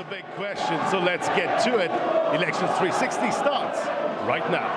big question, so let's get to it. Elections 360 starts right now.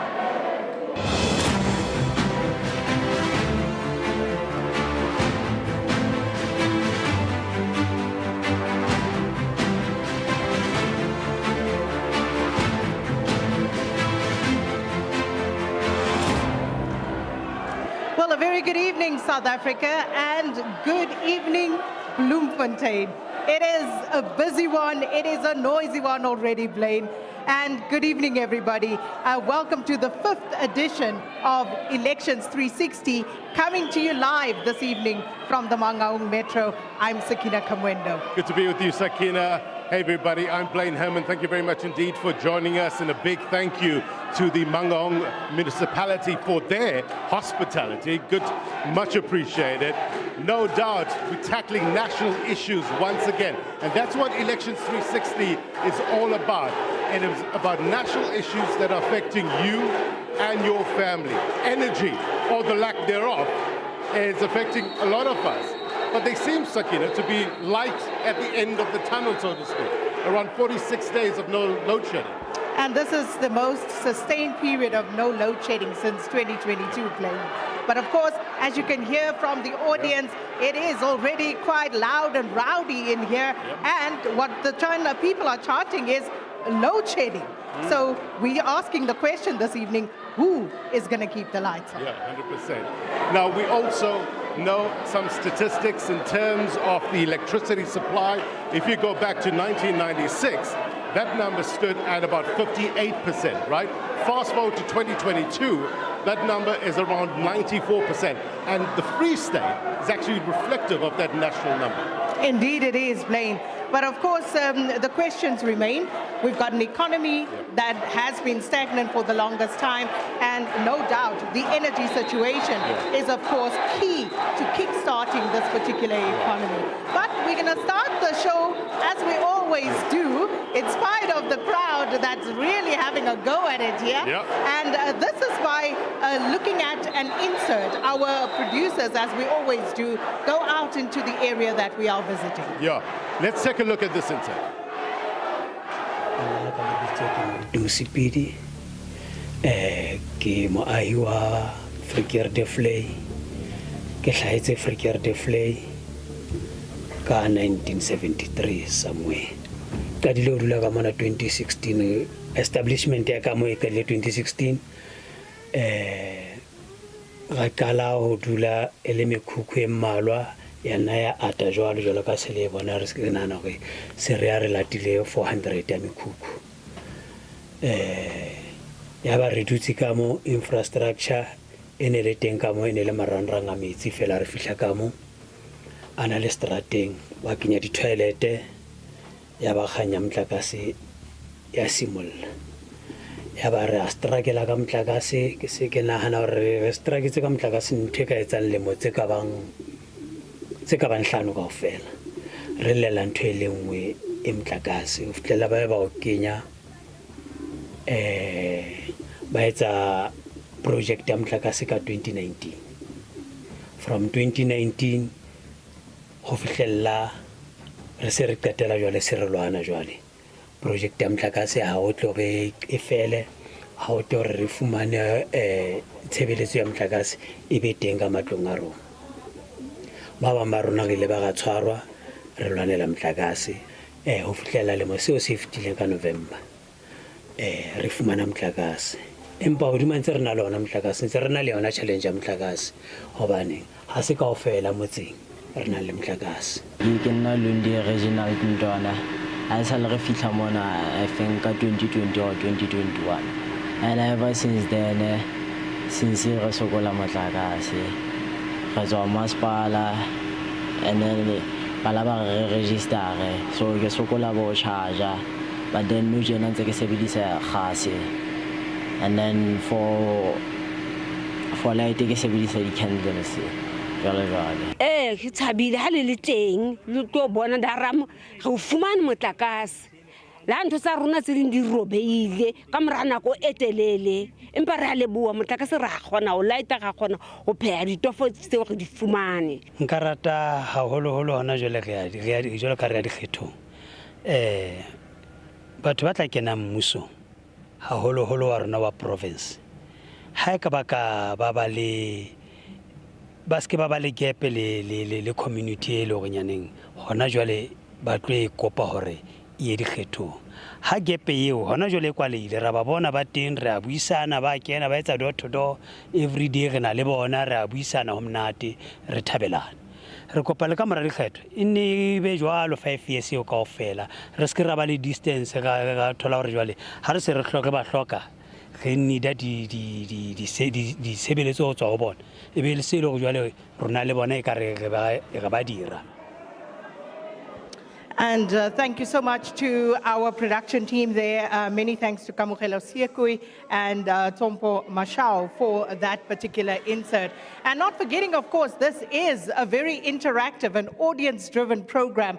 Well, a very good evening, South Africa, and good evening, Bloemfontein. It is a busy one. It is a noisy one already, Blaine. And good evening, everybody. Welcome to the 5th edition of Elections 360, coming to you live this evening from the Mangaung Metro. I'm Sakina Kamwendo. Good to be with you, Sakina. Hey, everybody, I'm Blaine Herman. Thank you very much indeed for joining us, and a big thank you to the Mangaung municipality for their hospitality. Good, much appreciated. No doubt, we're tackling national issues once again, and that's what Elections 360 is all about. It is about national issues that are affecting you and your family. Energy, or the lack thereof, is affecting a lot of us. But they seem, Sakina, to be light at the end of the tunnel, so to speak. Around 46 days of no load shedding. And this is the most sustained period of no load shedding since 2022, Blaine. But of course, as you can hear from the audience, it is already quite loud and rowdy in here. And what the China people are chanting is load shedding. So we are asking the question this evening, who is going to keep the lights on? Yeah, 100%. Now, we also know some statistics in terms of the electricity supply. If you go back to 1996, that number stood at about 58%, right? Fast forward to 2022, that number is around 94%. And the Free State is actually reflective of that national number. Indeed it is, Blaine. But of course, the questions remain. We've got an economy that has been stagnant for the longest time, and no doubt the energy situation is, of course, key to kick-starting this particular economy. But we're going to start the show, as we always do, in spite of the crowd that's really having a go at it here. And this is by looking at an insert. Our producers, as we always do, go out into the area that we are visiting. Yeah, let's take a look at this insert. Musipidi ke moahi wa Frikere de Vlei ke hlahetse Frikere de Vlei ka 1973 somewhere ka dilo dula ka mona 2016 establishment ya ka mo e ka le 2016 ga kala ho dula ele mekhukhu e mmalwa ya naya ata jwalo ka se le bona re se nana gore se re a re latile 400 ya mekhukhu ya ba re dutse ka mo infrastructure ene le teng ka mo ene le marangrang a metsi fela re fihla ka mo ana le strateng wa kenya di toilet ya ba khanya mtlakase ya simolla ya ba re struggle ka mtlakase ke se ke nahana re struggle ka mtlakase nthe ka etsang le mo tse ka bang hlano kaofela re lela ntho e lengwe e mtlakase o fitlela ba o kenya ba etsa project ya mtlakase ka 2019 from 2019 ho fitlela re se re qetela jwale se re lwana jwale project ya mtlakase ha o tlo re e fele ha o tlo re fumane tshebeletso ya mtlakase e be teng ka matlong a rona ba ba marona ke le ba ga tshwarwa re lwanela mtlakase ho fitlela le mo seo se fitileng ka November re fumana mtlakase empa hodima ntse re na le ona mtlakase ntse re na le yona challenge ya mtlakase hobane ha se kaofela motseng re na le mtlakase ke nna Lundi regional Ntwana a sa le re fihla mona I think ka 2020 or 2021 and ever since then since re sokola motlakase re tswa masepala and then bala ba re register so ke sokola bo charge but then no jena ntse ke sebedisa gase and then for light ke sebedisa di candles jalo ke tshabile ha le teng le tlo bona daram go fumana motlakase la ntho tsa rona tse di robeile ka mora nako e telele empa re a leboa motlakase ra gona o light ga gona o pheya ditofo tseo re di fumane nka rata haholo hona jole re ya jole ka re ya dikgetho batho ba tla kena mmuso haholoholo wa rona wa province ha ka baka ba ske ba le gap le community e le gore nyaneng gona jwale ba tlo e kopa hore e dikgetho ha gap eo hona jwale kwa leile ra ba bona ba teng re a buisana ba kena ba etsa door to door every day re na le bona re a buisana ho mnate re thabelana re kopa le ka mora dikgetho e ne be jwalo 5 years eo kaofela re se ra ba le distance ga thola hore jwale ha re se re hloke ba hloka re nida di sebeletso go tswa go bona e be le se ile go jwale rona le bona e ka re ba dira. And thank you so much to our production team there. Many thanks to Kamogelo Siekui and Tompo Mashao for that particular insert. And not forgetting, of course, this is a very interactive and audience-driven program.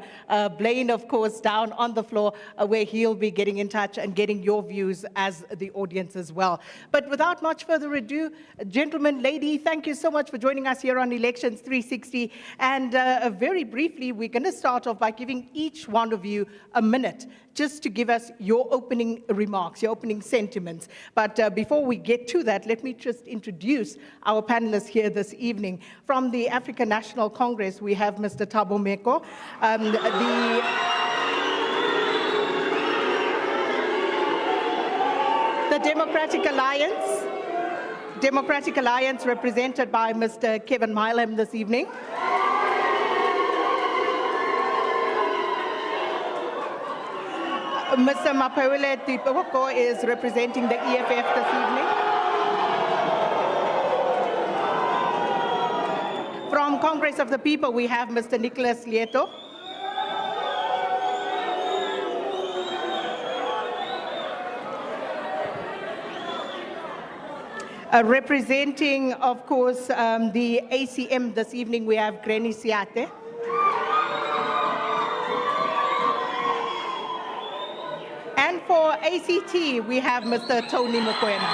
Blaine, of course, down on the floor where he'll be getting in touch and getting your views as the audience as well. But without much further ado, gentlemen, lady, thank you so much for joining us here on Elections 360. And very briefly, we're going to start off by giving each one of you a minute just to give us your opening remarks, your opening sentiments. But before we get to that, let me just introduce our panelists here this evening. From the African National Congress, we have Mr. Thabo Meko, the Democratic Alliance represented by Mr. Kevin Milam this evening. Mr. Mapawile Tipoko is representing the EFF this evening. From Congress of the People, we have Mr. Nicholas Lieto. Representing, of course, the ACM this evening, we have Granny Siate. And for ACT, we have Mr. Tony Mokoena.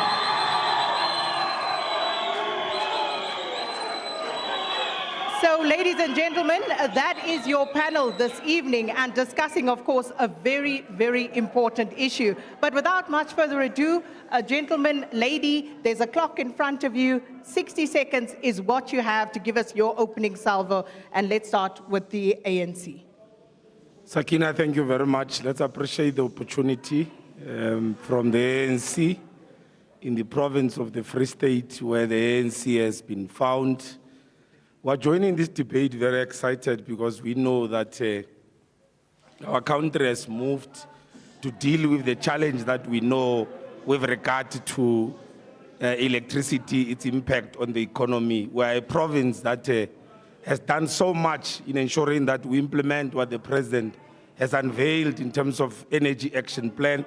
So, ladies and gentlemen, that is your panel this evening and discussing, of course, a very, very important issue. But without much further ado, gentlemen, lady, there's a clock in front of you. 60 seconds is what you have to give us your opening salvo. And let's start with the ANC. Sakina, thank you very much. Let's appreciate the opportunity from the ANC in the province of the Free State where the ANC has been found. We're joining this debate very excited because we know that our country has moved to deal with the challenge that we know with regard to electricity, its impact on the economy. We're a province that has done so much in ensuring that we implement what the president has unveiled in terms of energy action plan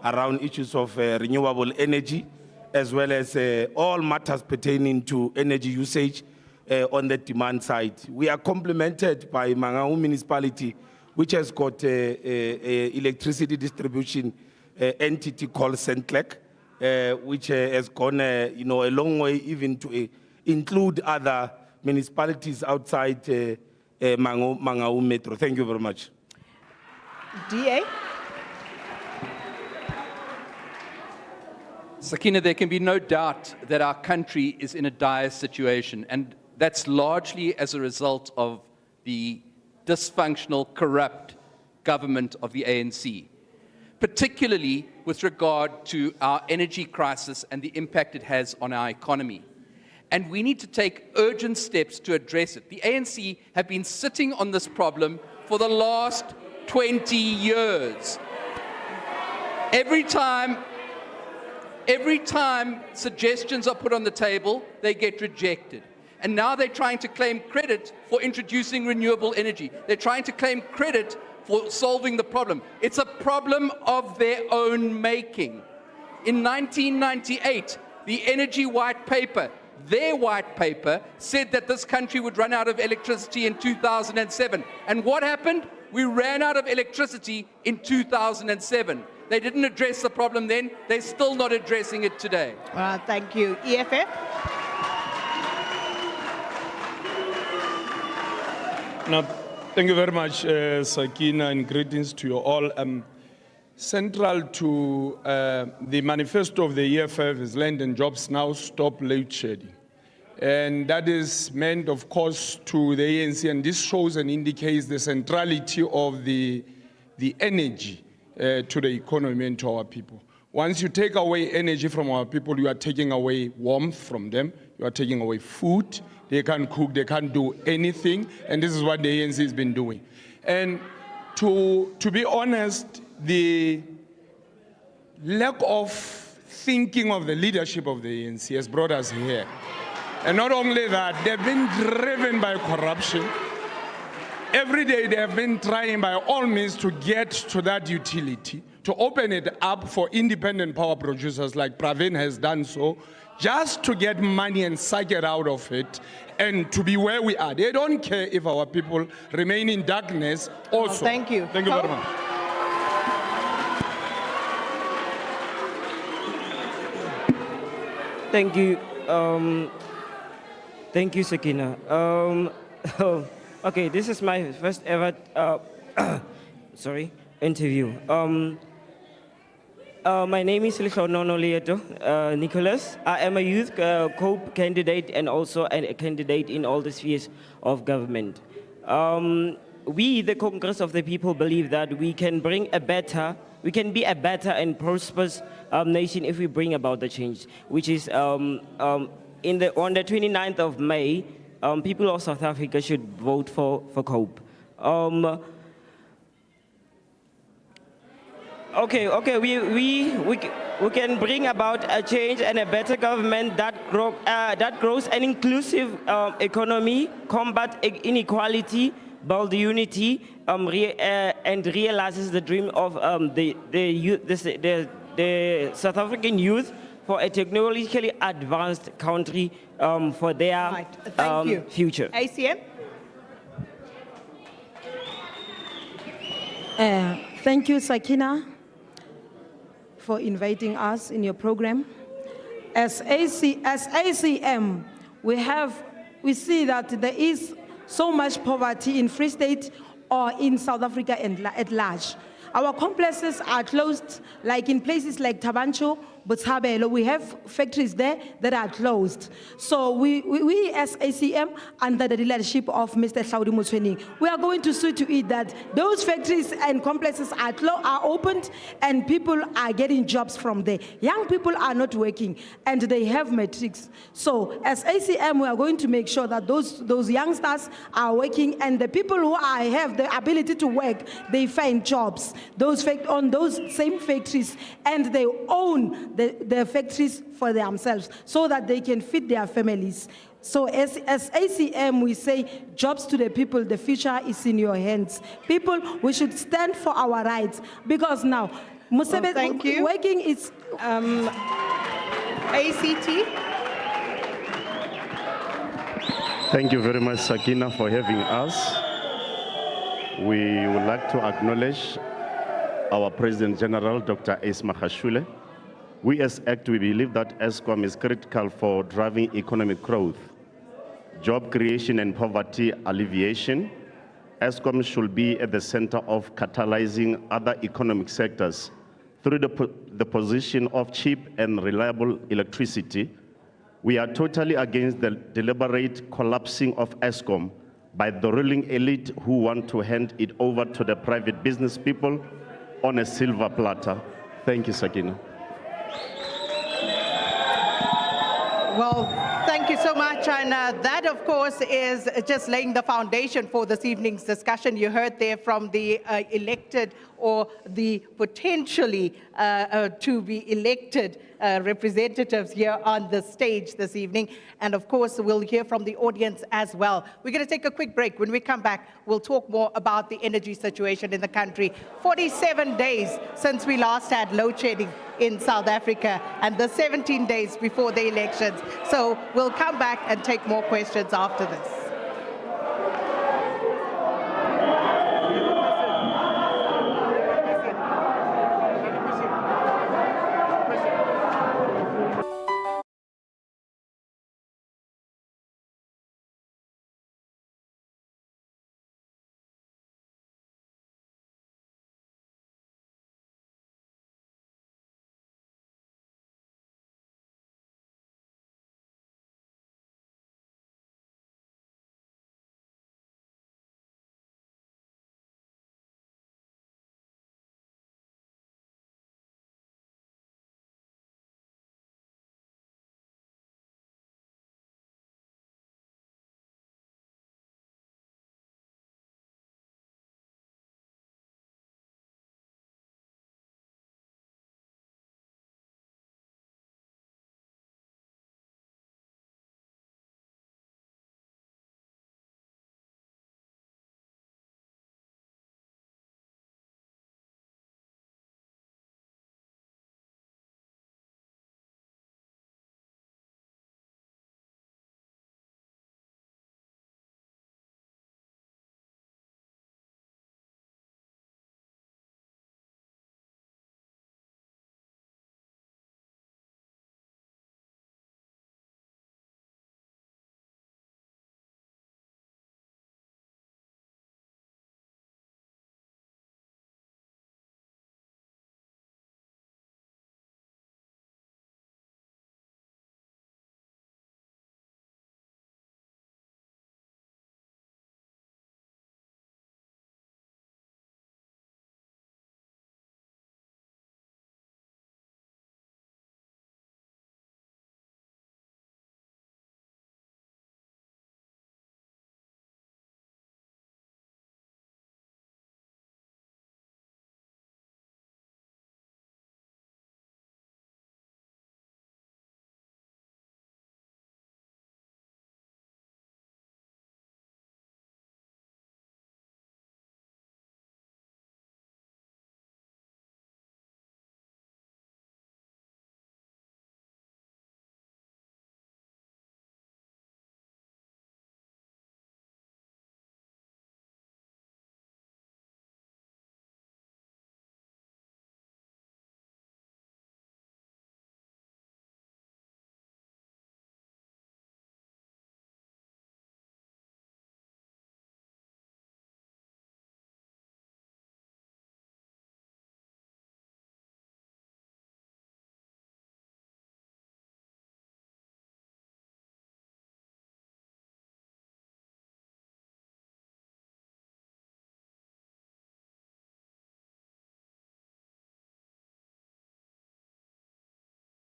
around issues of renewable energy, as well as all matters pertaining to energy usage on the demand side. We are complemented by Mangaung municipality, which has got a electricity distribution entity called Centlec, which has gone a long way even to include other municipalities outside Mangaung Metro. Thank you very much. DA? Sakina, there can be no doubt that our country is in a dire situation, and that's largely as a result of the dysfunctional, corrupt government of the ANC, particularly with regard to our energy crisis and the impact it has on our economy. And we need to take urgent steps to address it. The ANC have been sitting on this problem for the last 20 years. Every time suggestions are put on the table, they get rejected. And now they're trying to claim credit for introducing renewable energy. They're trying to claim credit for solving the problem. It's a problem of their own making. In 1998, the Energy White Paper, their white paper, said that this country would run out of electricity in 2007. And what happened? We ran out of electricity in 2007. They didn't address the problem then. They're still not addressing it today. Thank you. EFF? Now, Thank you very much, Sakina, and greetings to you all. Central to the manifesto of the EFF is land and jobs now, stop load shedding. And that is meant, of course, to the ANC, and this shows and indicates the centrality of the energy to the economy and to our people. Once you take away energy from our people, you are taking away warmth from them, you are taking away food, they can't cook, they can't do anything, and this is what the ANC has been doing. And to be honest, the lack of thinking of the leadership of the ANC has brought us here. And not only that, they've been driven by corruption. Every day they have been trying by all means to get to that utility, to open it up for independent power producers like Pravin has done so, just to get money and suck it out of it and to be where we are. They don't care if our people remain in darkness also. Well, thank you. Thank you very much. Thank you. Thank you, Sakina. Okay, this is my first ever interview. My name is Lishonono Lieto Nicholas. I am a youth COPE candidate and also a candidate in all the spheres of government. We, the Congress of the People, believe that we can be a better and prosperous nation if we bring about the change, which is on the 29th of May, people of South Africa should vote for COPE. We can bring about a change and a better government that grows an inclusive economy, combat inequality, build unity, and realizes the dream of the South African youth for a technologically advanced country for their future. ACM? Thank you, Sakina, for inviting us in your program. As ACM, we see that there is so much poverty in Free State or in South Africa at large. Our complexes are closed, like in places like Tabancho, Botshabelo, we have factories there that are closed. So we as ACM, under the leadership of Mr. Hlaudi Motsoeneng, we are going to see to it that those factories and complexes are opened and people are getting jobs from there. Young people are not working and they have matrix. So as ACM, we are going to make sure that those youngsters are working and the people who have the ability to work, they find jobs on those same factories and they own the factories for themselves so that they can feed their families. So as ACM, we say, jobs to the people, the future is in your hands. People, we should stand for our rights because now, thank you. Working is... ACT? Thank you very much, Sakina, for having us. We would like to acknowledge our President General, Dr. Ace Magashule. We as ACT, we believe that ESCOM is critical for driving economic growth, job creation and poverty alleviation. ESCOM should be at the center of catalyzing other economic sectors through the position of cheap and reliable electricity. We are totally against the deliberate collapsing of ESCOM by the ruling elite who want to hand it over to the private business people on a silver platter. Thank you, Sakina. Well, thank you so much. And that, of course, is just laying the foundation for this evening's discussion. You heard there from the elected or the potentially to be elected representatives here on the stage this evening. And of course, we'll hear from the audience as well. We're going to take a quick break. When we come back, we'll talk more about the energy situation in the country. 47 days since we last had load shedding in South Africa and the 17 days before the elections. So we'll come back and take more questions after this.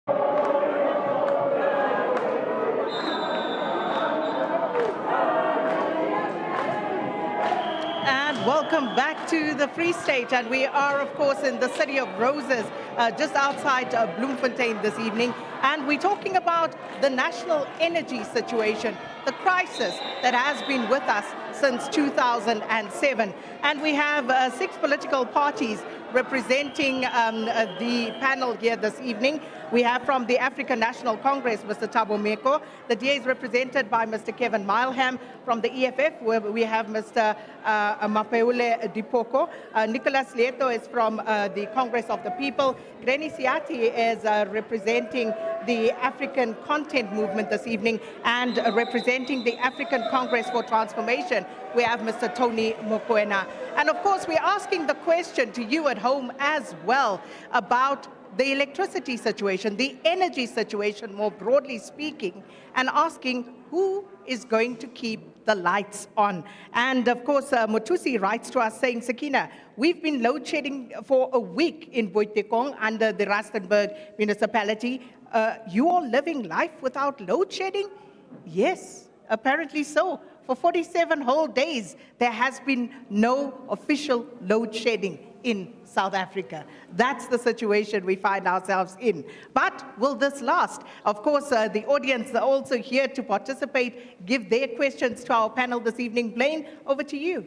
And welcome back to the Free State. And we are, of course, in the City of Roses, just outside Bloemfontein this evening. And we're talking about the national energy situation, the crisis that has been with us since 2007. And we have 6 political parties representing the panel here this evening. We have from the African National Congress, Mr. Thabo Meko. The DA is represented by Mr. Kevin Mileham. From the EFF, where we have Mr. Mapeule Dipoko. Nicholas Lieto is from the Congress of the People. Greni Siati is representing the African Content Movement this evening, and representing the African Congress for Transformation, we have Mr. Tony Mokoena. And of course, we're asking the question to you at home as well about the electricity situation, the energy situation, more broadly speaking, and asking who is going to keep the lights on. And of course, Motusi writes to us saying, Sakina, we've been load shedding for a week in Boitekong under the Rustenburg municipality. You all living life without load shedding? Yes, apparently so. For 47 whole days, there has been no official load shedding in South Africa. That's the situation we find ourselves in. But will this last? Of course, the audience are also here to participate, give their questions to our panel this evening. Blaine, over to you.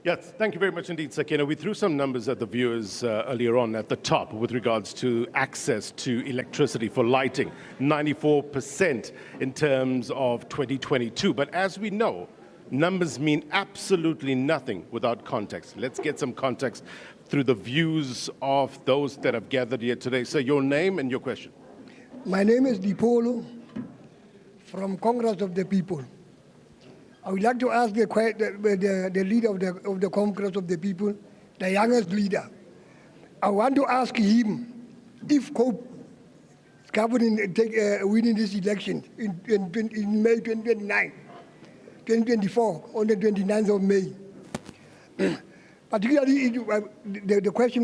Yes, thank you very much indeed, Sakina. We threw some numbers at the viewers earlier on at the top with regards to access to electricity for lighting, 94% in terms of 2022. But as we know, numbers mean absolutely nothing without context. Let's get some context through the views of those that have gathered here today. So your name and your question. My name is Dipolo from Congress of the People. I would like to ask the leader of the Congress of the People, the youngest leader. I want to ask him if COPE is governing, winning this election in May 2024, on the 29th of May. Particularly,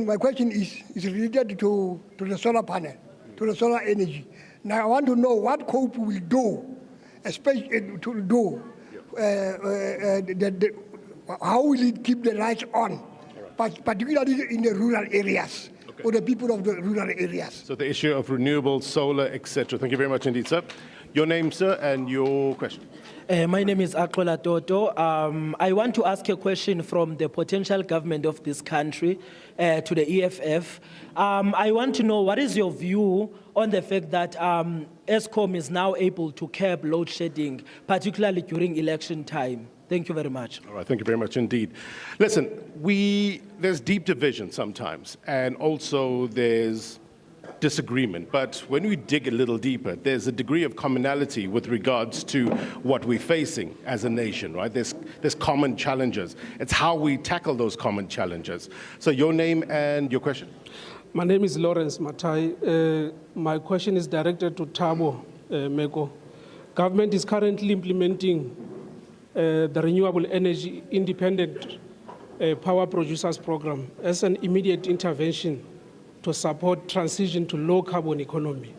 my question is related to the solar panel, to the solar energy. Now I want to know what COPE will do, especially to do. How will it keep the lights on, particularly in the rural areas, or the people of the rural areas? So the issue of renewable, solar, etc. Thank you very much indeed, sir. Your name, sir, and your question. My name is Akola Toto. I want to ask a question from the potential government of this country to the EFF. I want to know what is your view on the fact that ESCOM is now able to curb load shedding, particularly during election time. Thank you very much. All right, thank you very much indeed. Listen, there's deep division sometimes, and also there's disagreement. But when we dig a little deeper, there's a degree of commonality with regards to what we're facing as a nation, right? There's common challenges. It's how we tackle those common challenges. So your name and your question. My name is Lawrence Matai. My question is directed to Thabo Meko. Government is currently implementing the Renewable Energy Independent Power Producers Program as an immediate intervention to support transition to low carbon economy.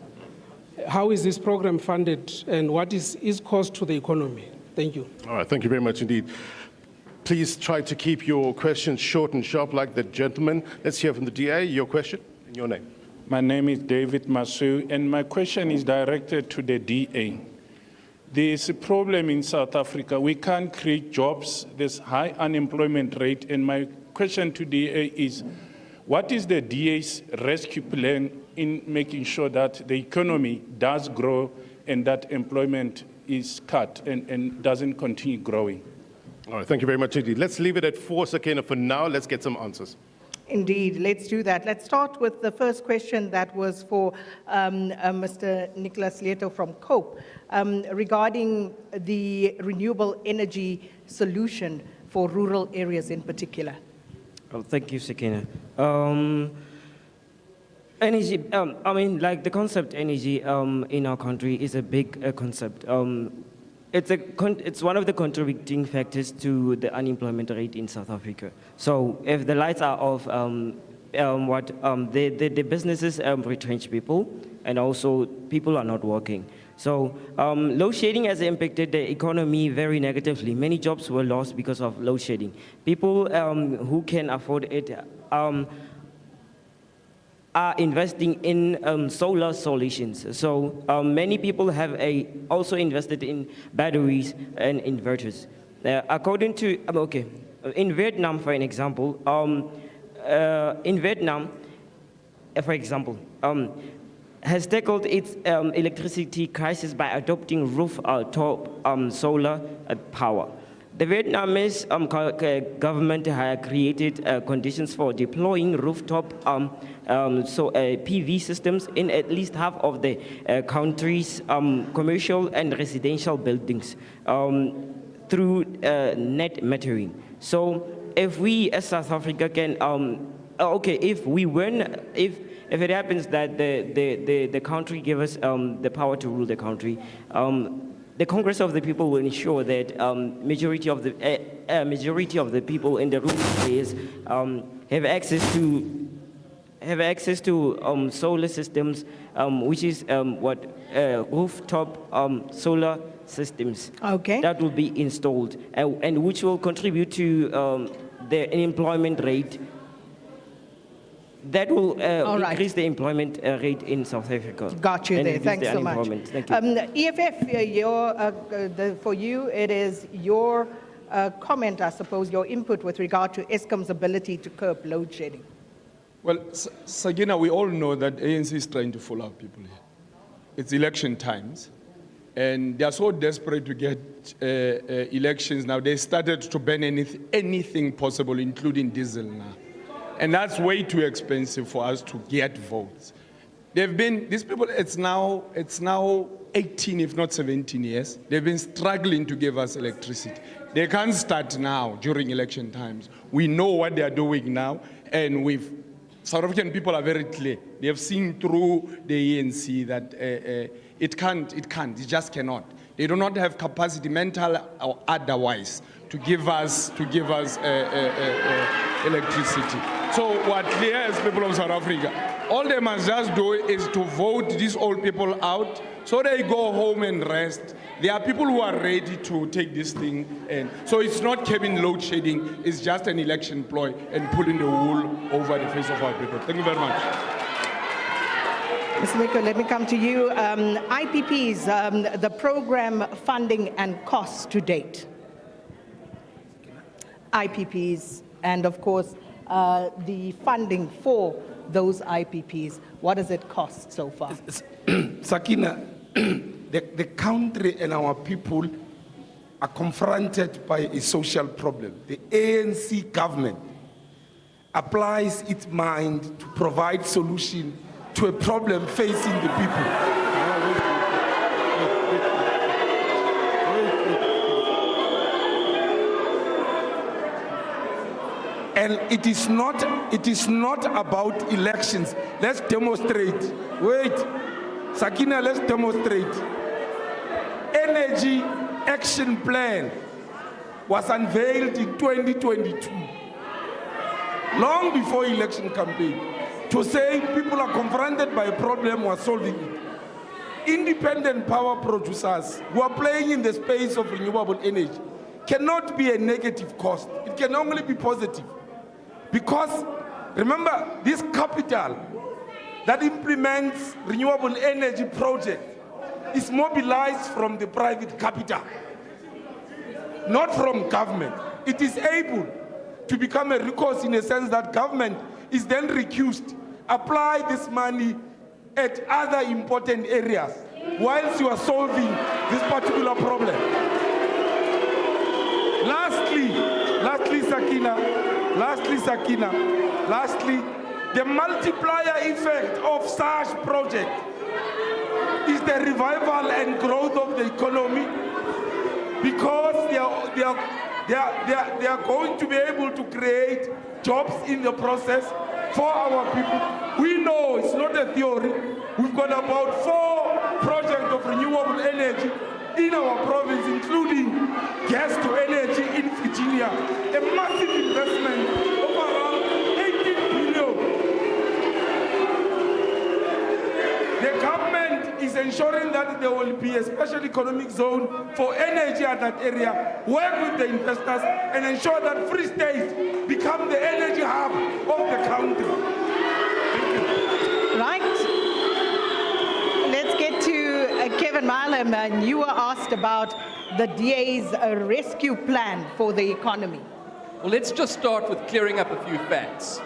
How is this program funded, and what is its cost to the economy? Thank you. All right, thank you very much indeed. Please try to keep your questions short and sharp like the gentleman. Let's hear from the DA. Your question and your name. My name is David Masu, and my question is directed to the DA. There's a problem in South Africa. We can't create jobs. There's high unemployment rate, and my question to DA is, what is the DA's rescue plan in making sure that the economy does grow and that employment is cut and doesn't continue growing? All right, thank you very much indeed. Let's leave it at 4, Sakina, for now. Let's get some answers. Indeed, let's do that. Let's start with the first question that was for Mr. Nicholas Lieto from COPE regarding the renewable energy solution for rural areas in particular. Oh, thank you, Sakina. Energy, I mean, like the concept energy in our country is a big concept. It's one of the contributing factors to the unemployment rate in South Africa. So if the lights are off, the businesses retrench people, and also people are not working. So load shedding has impacted the economy very negatively. Many jobs were lost because of load shedding. People who can afford it are investing in solar solutions. So many people have also invested in batteries and inverters. According to, in Vietnam, for an example, has tackled its electricity crisis by adopting rooftop solar power. The Vietnamese government had created conditions for deploying rooftop PV systems in at least half of the country's commercial and residential buildings through net metering. So if we as South Africa can, if it happens that the country gives us the power to rule the country, the Congress of the People will ensure that majority of the people in the rural areas have access to solar systems, which is rooftop solar systems. Okay. That will be installed and which will contribute to the unemployment rate. That will increase the employment rate in South Africa. Got you there. Thanks so much. Thank you. EFF, for you, it is your comment, I suppose, your input with regard to Eskom's ability to curb load shedding. Well, Sagina, we all know that ANC is trying to fool our people here. It's election times, and they are so desperate to get elections now. They started to ban anything possible, including diesel now. And that's way too expensive for us to get votes. These people, it's now 18, if not 17 years. They've been struggling to give us electricity. They can't start now during election times. We know what they are doing now, and South African people are very clear. They have seen through the ANC that it just cannot. They do not have capacity, mental or otherwise, to give us electricity. So what clear as people of South Africa, all they must just do is to vote these old people out so they go home and rest. There are people who are ready to take this thing in. So it's not cabin load shedding, it's just an election ploy and pulling the wool over the face of our people. Thank you very much. Mr. Miko, let me come to you. IPPs, the program funding and costs to date. IPPs, and of course, the funding for those IPPs. What does it cost so far? Sakina, the country and our people are confronted by a social problem. The ANC government applies its mind to provide solution to a problem facing the people. And it is not about elections. Let's demonstrate. Wait, Sakina, let's demonstrate. Energy Action Plan was unveiled in 2022, long before election campaign, to say people are confronted by a problem, we're solving it. Independent power producers who are playing in the space of renewable energy cannot be a negative cost. It can only be positive. Because, remember, this capital that implements renewable energy projects is mobilized from the private capital, not from government. It is able to become a recourse in a sense that government is then recused. Apply this money at other important areas whilst you are solving this particular problem. Lastly, the multiplier effect of such project is the revival and growth of the economy, because they are going to be able to create jobs in the process for our people. We know it's not a theory. We've got about 4 projects of renewable energy in our province, including gas to energy in Virginia, a massive investment of around 18 billion ensuring that there will be a special economic zone for energy at that area, work with the investors, and ensure that Free State become the energy hub of the country. Right. Let's get to Kevin Milam, and you were asked about the DA's rescue plan for the economy. Well, let's just start with clearing up a few facts.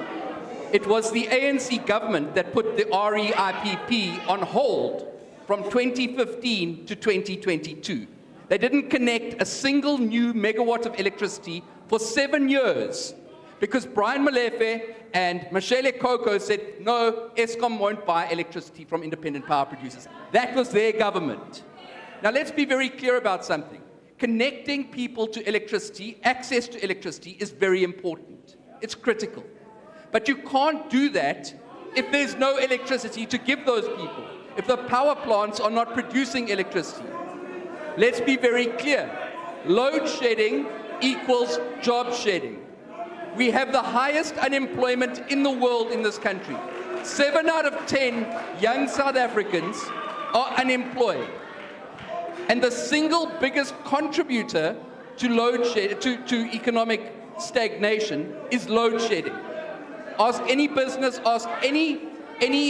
It was the ANC government that put the REIPP on hold from 2015 to 2022. They didn't connect a single new megawatt of electricity for 7 years because Brian Molefe and Michelle Coco said, no, Eskom won't buy electricity from independent power producers. That was their government. Now, let's be very clear about something. Connecting people to electricity, access to electricity, is very important. It's critical. But you can't do that if there's no electricity to give those people, if the power plants are not producing electricity. Let's be very clear. Load shedding equals job shedding. We have the highest unemployment in the world in this country. 7 out of 10 young South Africans are unemployed. And the single biggest contributor to load shed, to economic stagnation is load shedding. Ask any business, ask any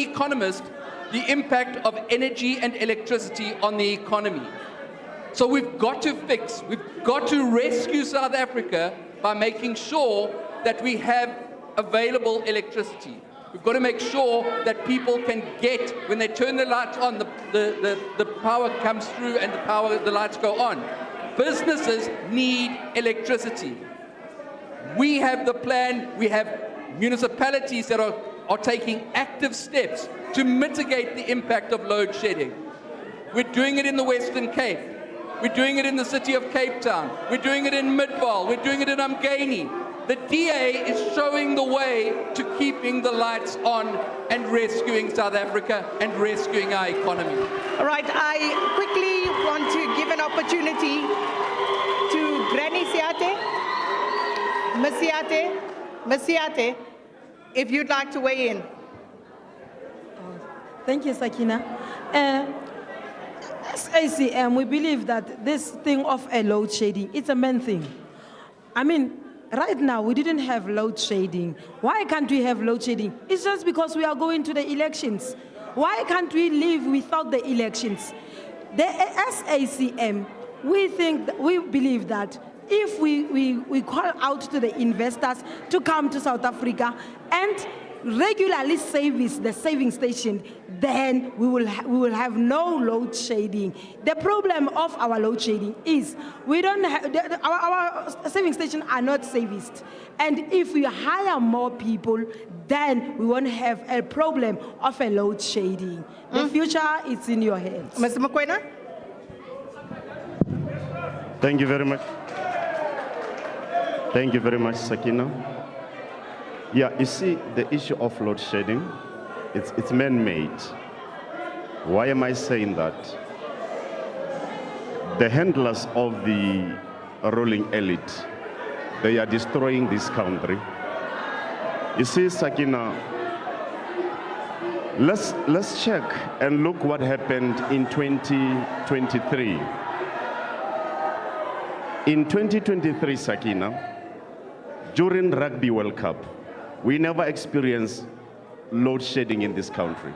economist, the impact of energy and electricity on the economy. So we've got to fix, we've got to rescue South Africa by making sure that we have available electricity. We've got to make sure that people can get, when they turn the lights on, the power comes through and the lights go on. Businesses need electricity. We have the plan, we have municipalities that are taking active steps to mitigate the impact of load shedding. We're doing it in the Western Cape. We're doing it in the city of Cape Town. We're doing it in Midvaal. We're doing it in Umgeni. The DA is showing the way to keeping the lights on and rescuing South Africa and rescuing our economy. All right, I quickly want to give an opportunity to Granny Masiate, if you'd like to weigh in. Thank you, Sakina. As ACM, we believe that this thing of a load shedding, it's a main thing. I mean, right now, we didn't have load shedding. Why can't we have load shedding? It's just because we are going to the elections. Why can't we live without the elections? As ACM, we believe that if we call out to the investors to come to South Africa and regularly service the saving station, then we will have no load shedding. The problem of our load shedding is we don't have, our saving stations are not serviced. And if we hire more people, then we won't have a problem of a load shedding. The future is in your hands. Mr. Mokoena? Thank you very much. Thank you very much, Sakina. Yeah, you see, the issue of load shedding, it's man-made. Why am I saying that? The handlers of the ruling elite, they are destroying this country. You see, Sakina, let's check and look what happened in 2023. In 2023, Sakina, during Rugby World Cup, we never experienced load shedding in this country.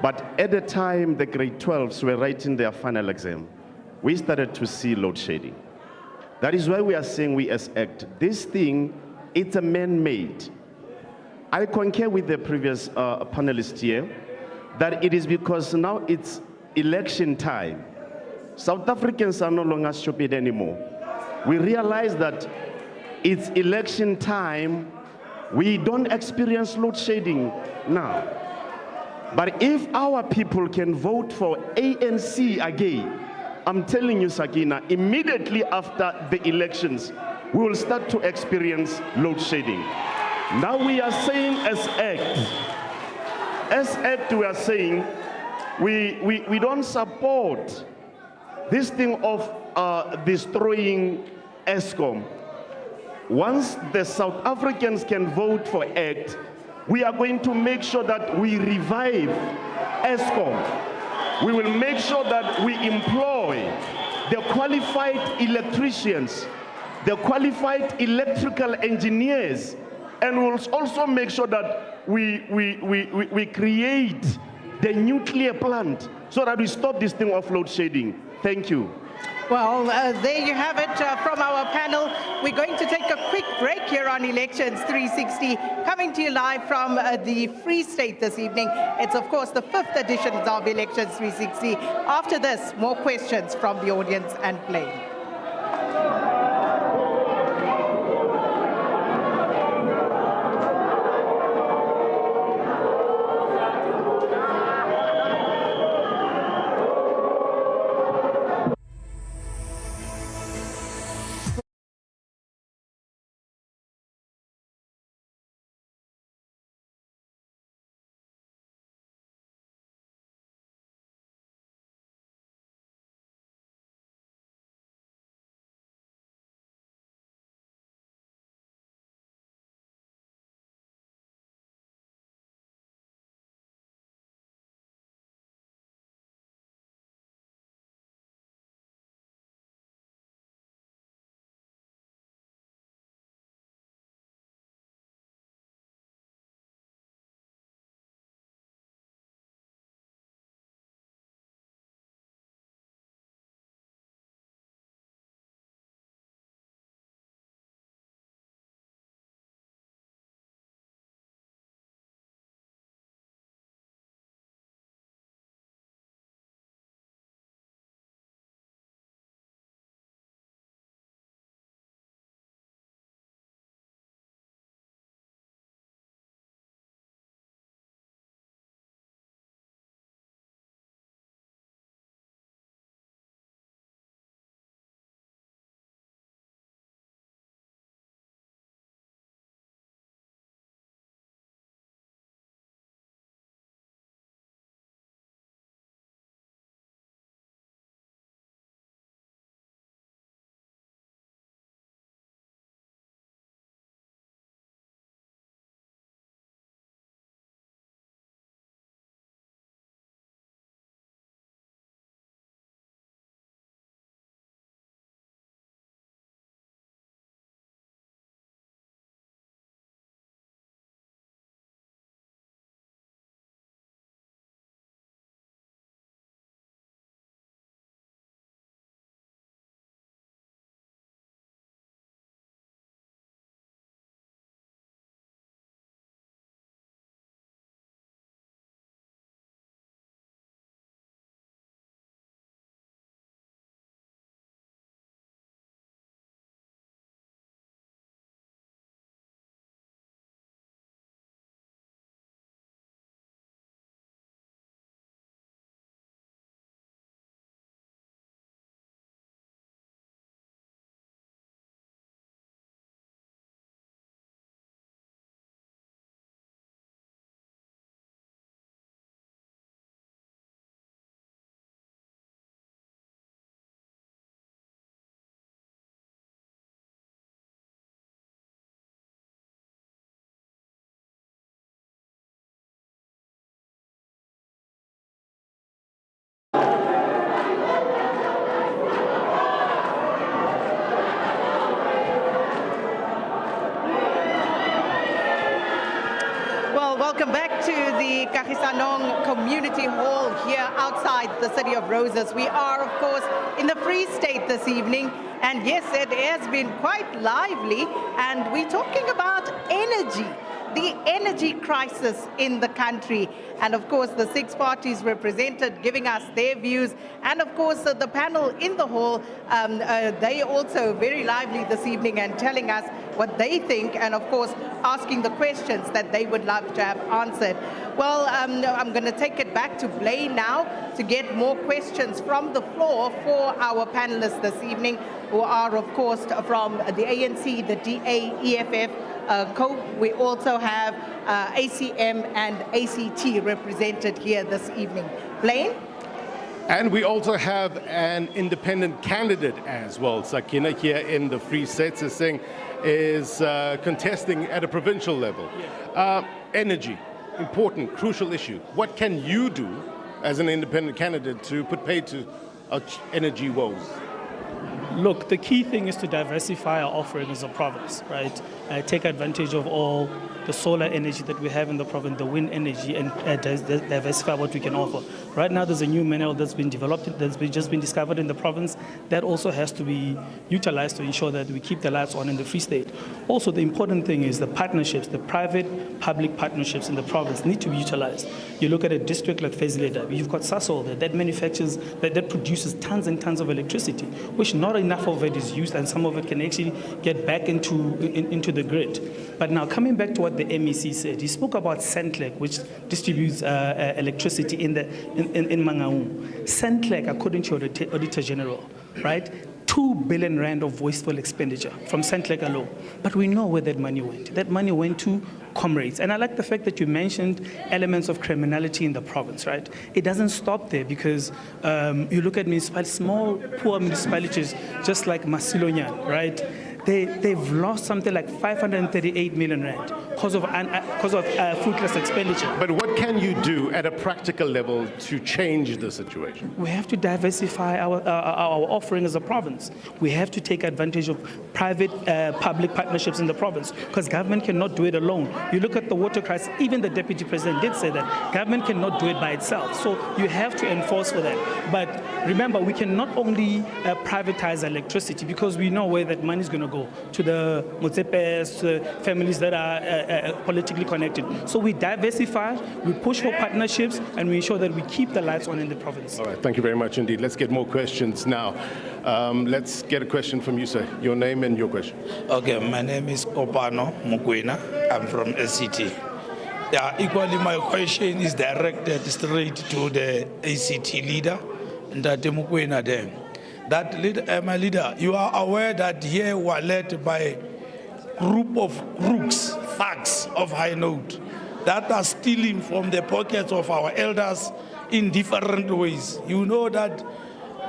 But at the time the grade 12s were writing their final exam, we started to see load shedding. That is why we are saying we as ACT, this thing, it's a man-made. I concur with the previous panelist here that it is because now it's election time. South Africans are no longer stupid anymore. We realize that it's election time. We don't experience load shedding now. But if our people can vote for ANC again, I'm telling you, Sakina, immediately after the elections, we will start to experience load shedding. Now we are saying as ACT we are saying we don't support this thing of destroying Eskom. Once the South Africans can vote for ACT, we are going to make sure that we revive Eskom. We will make sure that we employ the qualified electricians, the qualified electrical engineers, and we'll also make sure that we create the nuclear plant so that we stop this thing of load shedding. Thank you. Well, there you have it from our panel. We're going to take a quick break here on Elections 360, coming to you live from the Free State this evening. It's, of course, the 5th edition of Elections 360. After this, more questions from the audience and play. Welcome back to the Kagisanong Community Hall here outside the City of Roses. We are, of course, in the Free State this evening. And yes, it has been quite lively. And we're talking about energy, the energy crisis in the country. And of course, the 6 parties represented giving us their views. And of course, the panel in the hall, they also very lively this evening and telling us what they think, and of course, asking the questions that they would love to have answered. Well, I'm going to take it back to Blaine now to get more questions from the floor for our panelists this evening, who are, of course, from the ANC, the DA, EFF, COPE. We also have ACM and ACT represented here this evening. Blaine? And we also have an independent candidate as well, Sakina, here in the Free State, is contesting at a provincial level. Energy, important, crucial issue. What can you do as an independent candidate to put paid to our energy woes? Look, the key thing is to diversify our offering as a province, right? Take advantage of all the solar energy that we have in the province, the wind energy, and diversify what we can offer. Right now, there's a new mineral that's been developed, just been discovered in the province, that also has to be utilized to ensure that we keep the lights on in the Free State. Also, the important thing is the partnerships, the private-public partnerships in the province need to be utilized. You look at a district like Fezileda, you've got Sasol there, that manufactures, that produces tons and tons of electricity, which not enough of it is used, and some of it can actually get back into the grid. But now, coming back to what the MEC said, he spoke about Centlec, which distributes electricity in Mangaung. Centlec, according to your Auditor General, right, 2 billion rand of wasteful expenditure from Centlec alone. But we know where that money went. That money went to comrades. And I like the fact that you mentioned elements of criminality in the province, right? It doesn't stop there, because you look at small, poor municipalities just like Masilonyan, right? They've lost something like 538 million rand because of fruitless expenditure. But what can you do at a practical level to change the situation? We have to diversify our offering as a province. We have to take advantage of private-public partnerships in the province, because government cannot do it alone. You look at the water crisis, even the Deputy President did say that government cannot do it by itself. So you have to enforce for that. But remember, we cannot only privatize electricity, because we know where that money is going to go, to the Motsepes, to families that are politically connected. So we diversify, we push for partnerships, and we ensure that we keep the lights on in the province. All right, thank you very much indeed. Let's get more questions now. Let's get a question from you, sir. Your name and your question. Okay, my name is Kopano Mukwena. I'm from ACT. Yeah, equally my question is directed straight to the ACT leader, Ndate Mukwena there. That leader, my leader, you are aware that here we are led by a group of crooks, thugs of high note, that are stealing from the pockets of our elders in different ways. You know that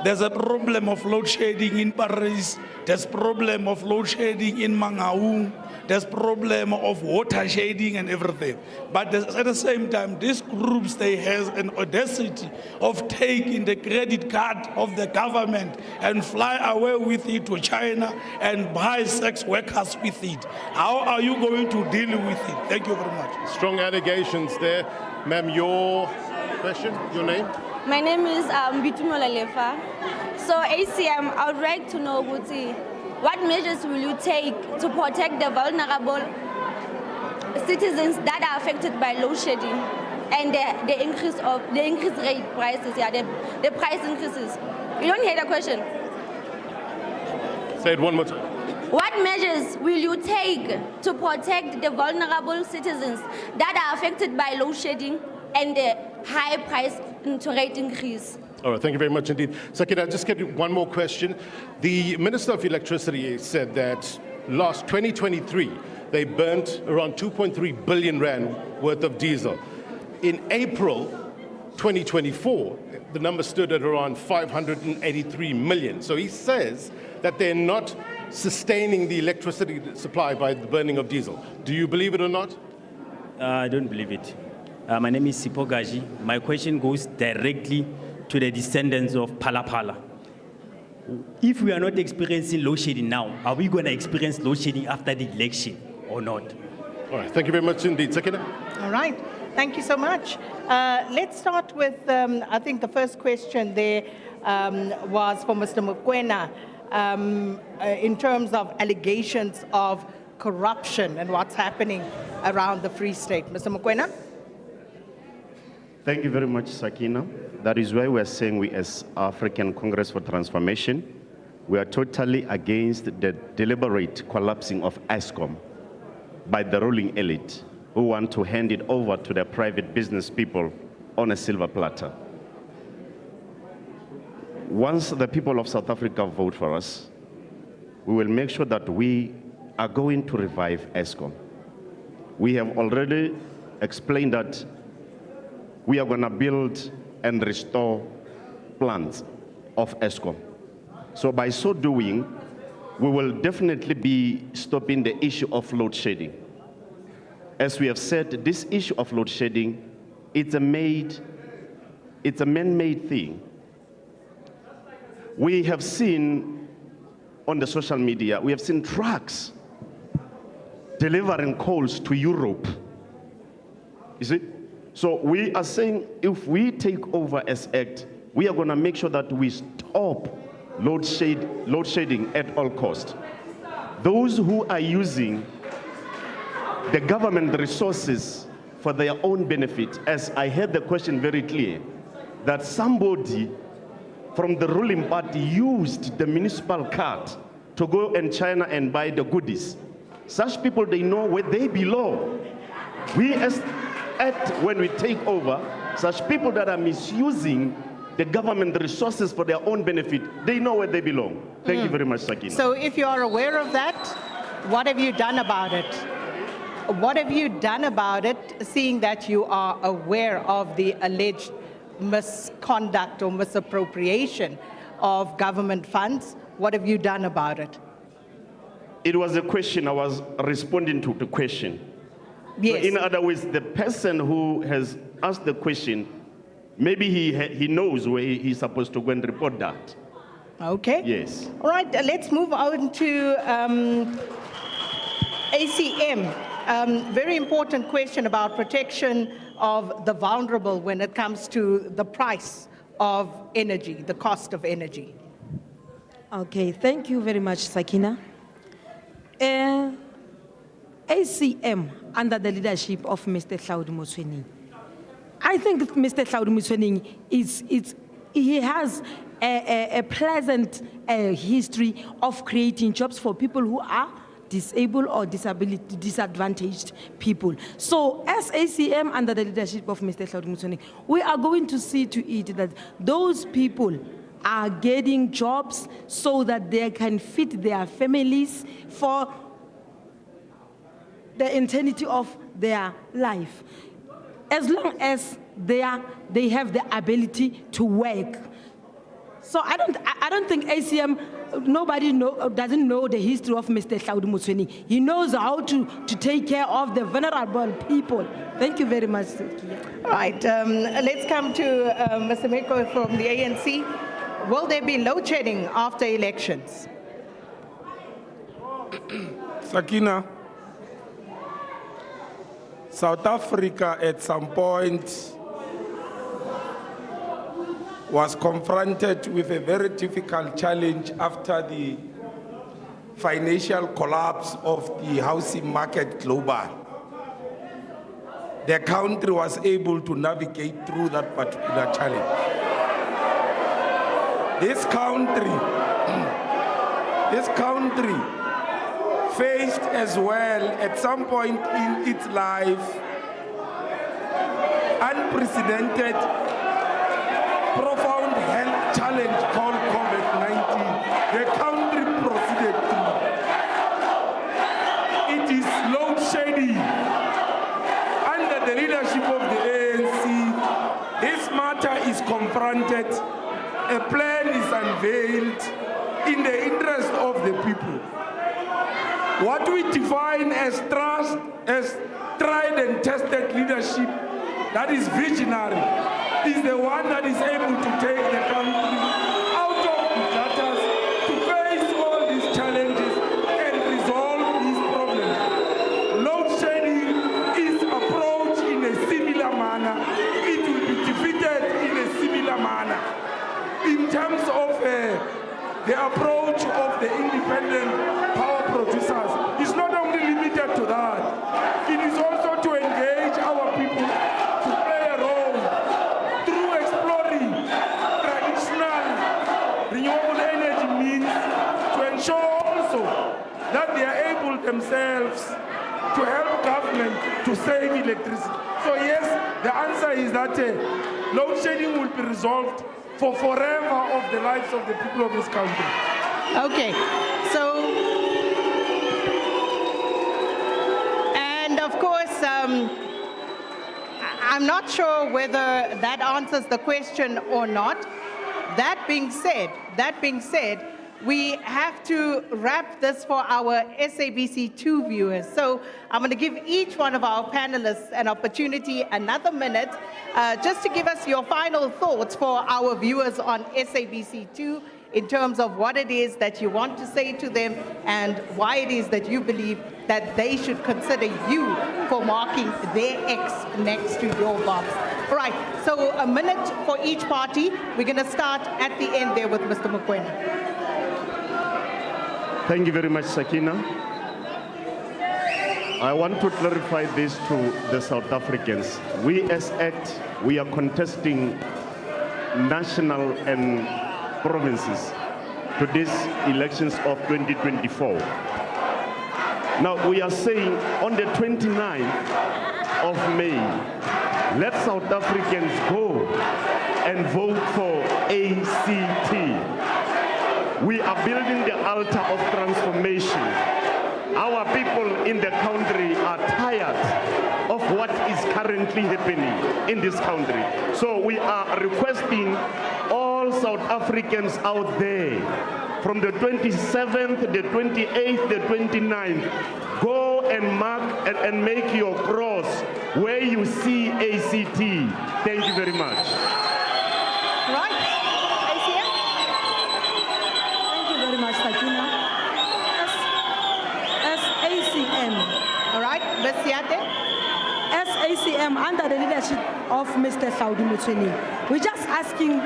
there's a problem of load shedding in Paris, there's problem of load shedding in Mangaung, there's problem of water shedding and everything. But at the same time, these groups, they have an audacity of taking the credit card of the government and fly away with it to China and buy sex workers with it. How are you going to deal with it? Thank you very much. Strong allegations there. Ma'am, your question, your name? My name is Bitumola Lefa. So ACM, I would like to know, Guti, what measures will you take to protect the vulnerable citizens that are affected by load shedding and the increased rate prices, the price increases? You don't hear the question. Say it one more time. What measures will you take to protect the vulnerable citizens that are affected by load shedding and the high price rate increase? All right, thank you very much indeed. So can I just get one more question? The Minister of Electricity said that last 2023, they burnt around 2.3 billion rand worth of diesel. In April 2024, the number stood at around 583 million. So he says that they're not sustaining the electricity supply by the burning of diesel. Do you believe it or not? I don't believe it. My name is Sipo Gaji. My question goes directly to the descendants of Palapala. If we are not experiencing load shedding now, are we going to experience load shedding after the election or not? All right, thank you very much indeed. Sakina? All right, thank you so much. Let's start with, I think the first question there was for Mr. Mukwena in terms of allegations of corruption and what's happening around the Free State. Mr. Mukwena? Thank you very much, Sakina. That is why we're saying we as African Congress for Transformation, we are totally against the deliberate collapsing of ESCOM by the ruling elite who want to hand it over to their private business people on a silver platter. Once the people of South Africa vote for us, we will make sure that we are going to revive ESCOM. We have already explained that we are going to build and restore plants of ESCOM. So by so doing, we will definitely be stopping the issue of load shedding. As we have said, this issue of load shedding, it's a made it's a man-made thing. We have seen on the social media, we have seen trucks delivering coals to Europe. You see? So we are saying if we take over as ACT, we are going to make sure that we stop load shedding at all costs. Those who are using the government resources for their own benefit, as I heard the question very clear, that somebody from the ruling party used the municipal card to go in China and buy the goodies. Such people, they know where they belong. We as ACT, when we take over, such people that are misusing the government resources for their own benefit, they know where they belong. Thank you very much, Sakina. So if you are aware of that, what have you done about it? What have you done about it, seeing that you are aware of the alleged misconduct or misappropriation of government funds? What have you done about it? It was a question, I was responding to the question. Yes. So in other words, the person who has asked the question, maybe he knows where he's supposed to go and report that. Okay. Yes. All right, let's move on to ACM. Very important question about protection of the vulnerable when it comes to the price of energy, the cost of energy. Okay, thank you very much, Sakina. ACM, under the leadership of Mr. Hlaudi Motsoeneng, I think Mr. Hlaudi Motsoeneng he has a pleasant history of creating jobs for people who are disabled or disadvantaged people. So as ACM, under the leadership of Mr. Hlaudi Motsoeneng, we are going to see to it that those people are getting jobs so that they can feed their families for the eternity of their life, as long as they have the ability to work. So I don't think ACM, doesn't know the history of Mr. Hlaudi Motsoeneng. He knows how to take care of the vulnerable people. Thank you very much. All right, let's come to Mr. Meko from the ANC. Will there be load shedding after elections? Sakina, South Africa at some point was confronted with a very difficult challenge after the financial collapse of the housing market global. The country was able to navigate through that particular challenge. This country faced as well at some point in its life unprecedented, profound health challenge called COVID-19. The country proceeded through. It is load shedding. Under the leadership of the ANC, this matter is confronted. A plan is unveiled in the interest of the people. What we define as trust, as tried and tested leadership, that is visionary, is the one that is able to take the country out of the gutters to face all these challenges and resolve these problems. Load shedding is approached in a similar manner. It will be defeated in a similar manner. In terms of the approach of the independent power producers, it's not only limited to that. It is also to engage our people to play a role through exploring traditional renewable energy means to ensure also that they are able themselves to help government to save electricity. So yes, the answer is that load shedding will be resolved for forever of the lives of the people of this country. Okay, so, and of course, I'm not sure whether that answers the question or not. That being said, we have to wrap this for our SABC2 viewers. So I'm going to give each one of our panelists an opportunity, another minute, just to give us your final thoughts for our viewers on SABC2 in terms of what it is that you want to say to them and why it is that you believe that they should consider you for marking their X next to your box. All right, so a minute for each party. We're going to start at the end there with Mr. Mokoena. Thank you very much, Sakina. I want to clarify this to the South Africans. We as ACT, we are contesting national and provinces to these elections of 2024. Now, we are saying on the 29th of May, let South Africans go and vote for ACT. We are building the altar of transformation. Our people in the country are tired of what is currently happening in this country. So we are requesting all South Africans out there, from the 27th, the 28th, the 29th, go and mark and make your cross where you see ACT. Thank you very much. Right, ACM? Thank you very much, Sakina. As ACM. All right, Ms. Siate? As ACM, under the leadership of Mr. Hlaudi Motsoeneng, we're just asking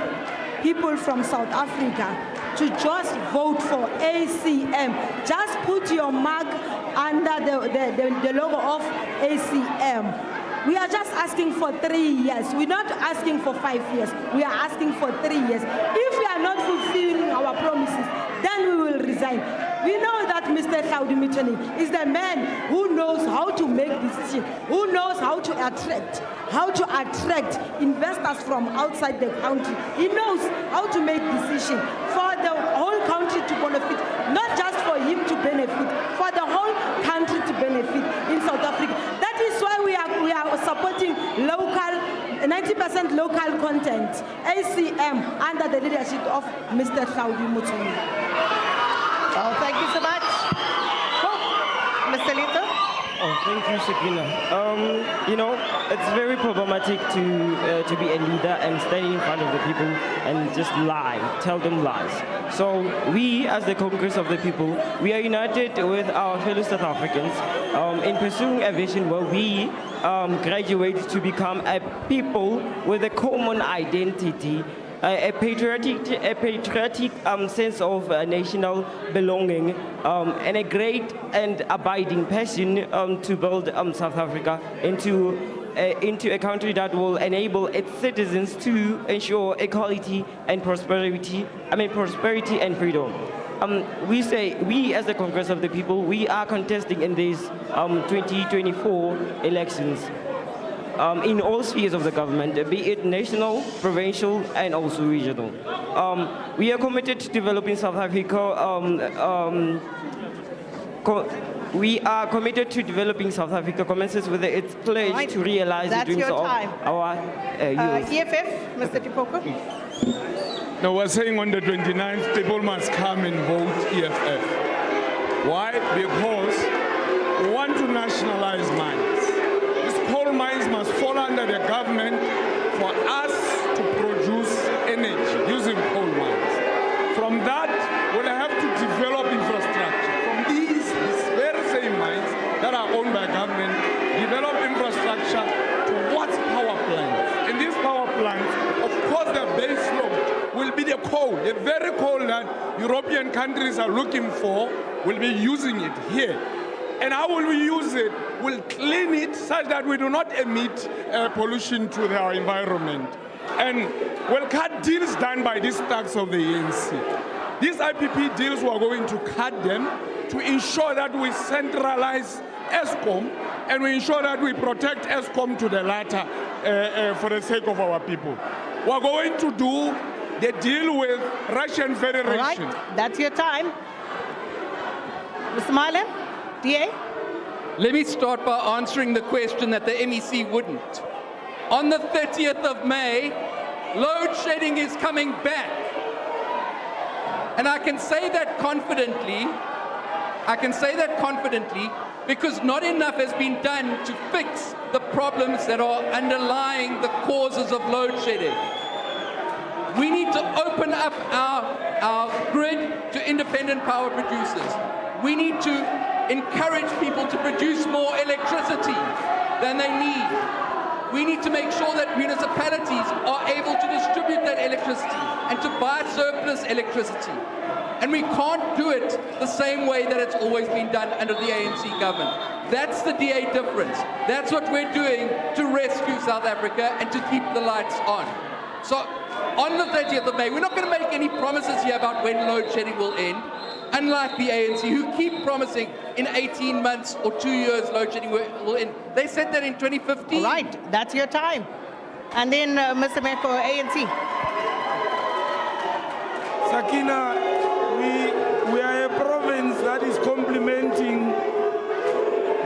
people from South Africa to just vote for ACM. Just put your mark under the logo of ACM. We are just asking for 3 years. We're not asking for 5 years. We are asking for 3 years. If we are not fulfilling our promises, then we will resign. We know that Mr. Hlaudi Motsoeneng is the man who knows how to make decisions, who knows how to attract investors from outside the country. He knows how to make decisions for the whole country to benefit, not just for him to benefit, for the whole country to benefit in South Africa. That is why we are supporting local, 90% local content, ACM, under the leadership of Mr. Hlaudi Motsoeneng. Well, thank you so much. Mr. Lito? Oh, thank you, Sakina. You know, it's very problematic to be a leader and stand in front of the people and just lie, tell them lies. So we, as the Congress of the People, we are united with our fellow South Africans in pursuing a vision where we graduate to become a people with a common identity, a patriotic sense of national belonging, and a great and abiding passion to build South Africa into a country that will enable its citizens to ensure equality and prosperity and freedom. We say, we as the Congress of the People, we are contesting in these 2024 elections in all spheres of the government, be it national, provincial, and also regional. We are committed to developing South Africa. We are committed to developing South Africa, commences with its pledge to realize the dreams of our youth. EFF, Mr. Tipoko? No, we're saying on the 29th, people must come and vote EFF. Why? Because we want to nationalize mines. These coal mines must fall under the government for us to produce energy using coal mines. From that, we'll have to develop infrastructure. From these very same mines that are owned by government, develop infrastructure towards power plants. And these power plants, of course, the base load will be the coal, the very coal that European countries are looking for. Will be using it here. And how will we use it? We'll clean it such that we do not emit pollution to our environment. And we'll cut deals done by these thugs of the ANC. These IPP deals, we are going to cut them to ensure that we centralize ESCOM and we ensure that we protect ESCOM to the latter for the sake of our people. We are going to do the deal with Russian Federation. All right, that's your time. Mr. Marlin, DA? Let me start by answering the question that the MEC wouldn't. On the 30th of May, load shedding is coming back. And I can say that confidently. Because not enough has been done to fix the problems that are underlying the causes of load shedding. We need to open up our grid to independent power producers. We need to encourage people to produce more electricity than they need. We need to make sure that municipalities are able to distribute that electricity and to buy surplus electricity. And we can't do it the same way that it's always been done under the ANC government. That's the DA difference. That's what we're doing to rescue South Africa and to keep the lights on. So on the 30th of May, we're not going to make any promises here about when load shedding will end. Unlike the ANC, who keep promising in 18 months or 2 years load shedding will end. They said that in 2015. All right, that's your time. And then Mr. Meko, ANC. Sakina, we are a province that is complementing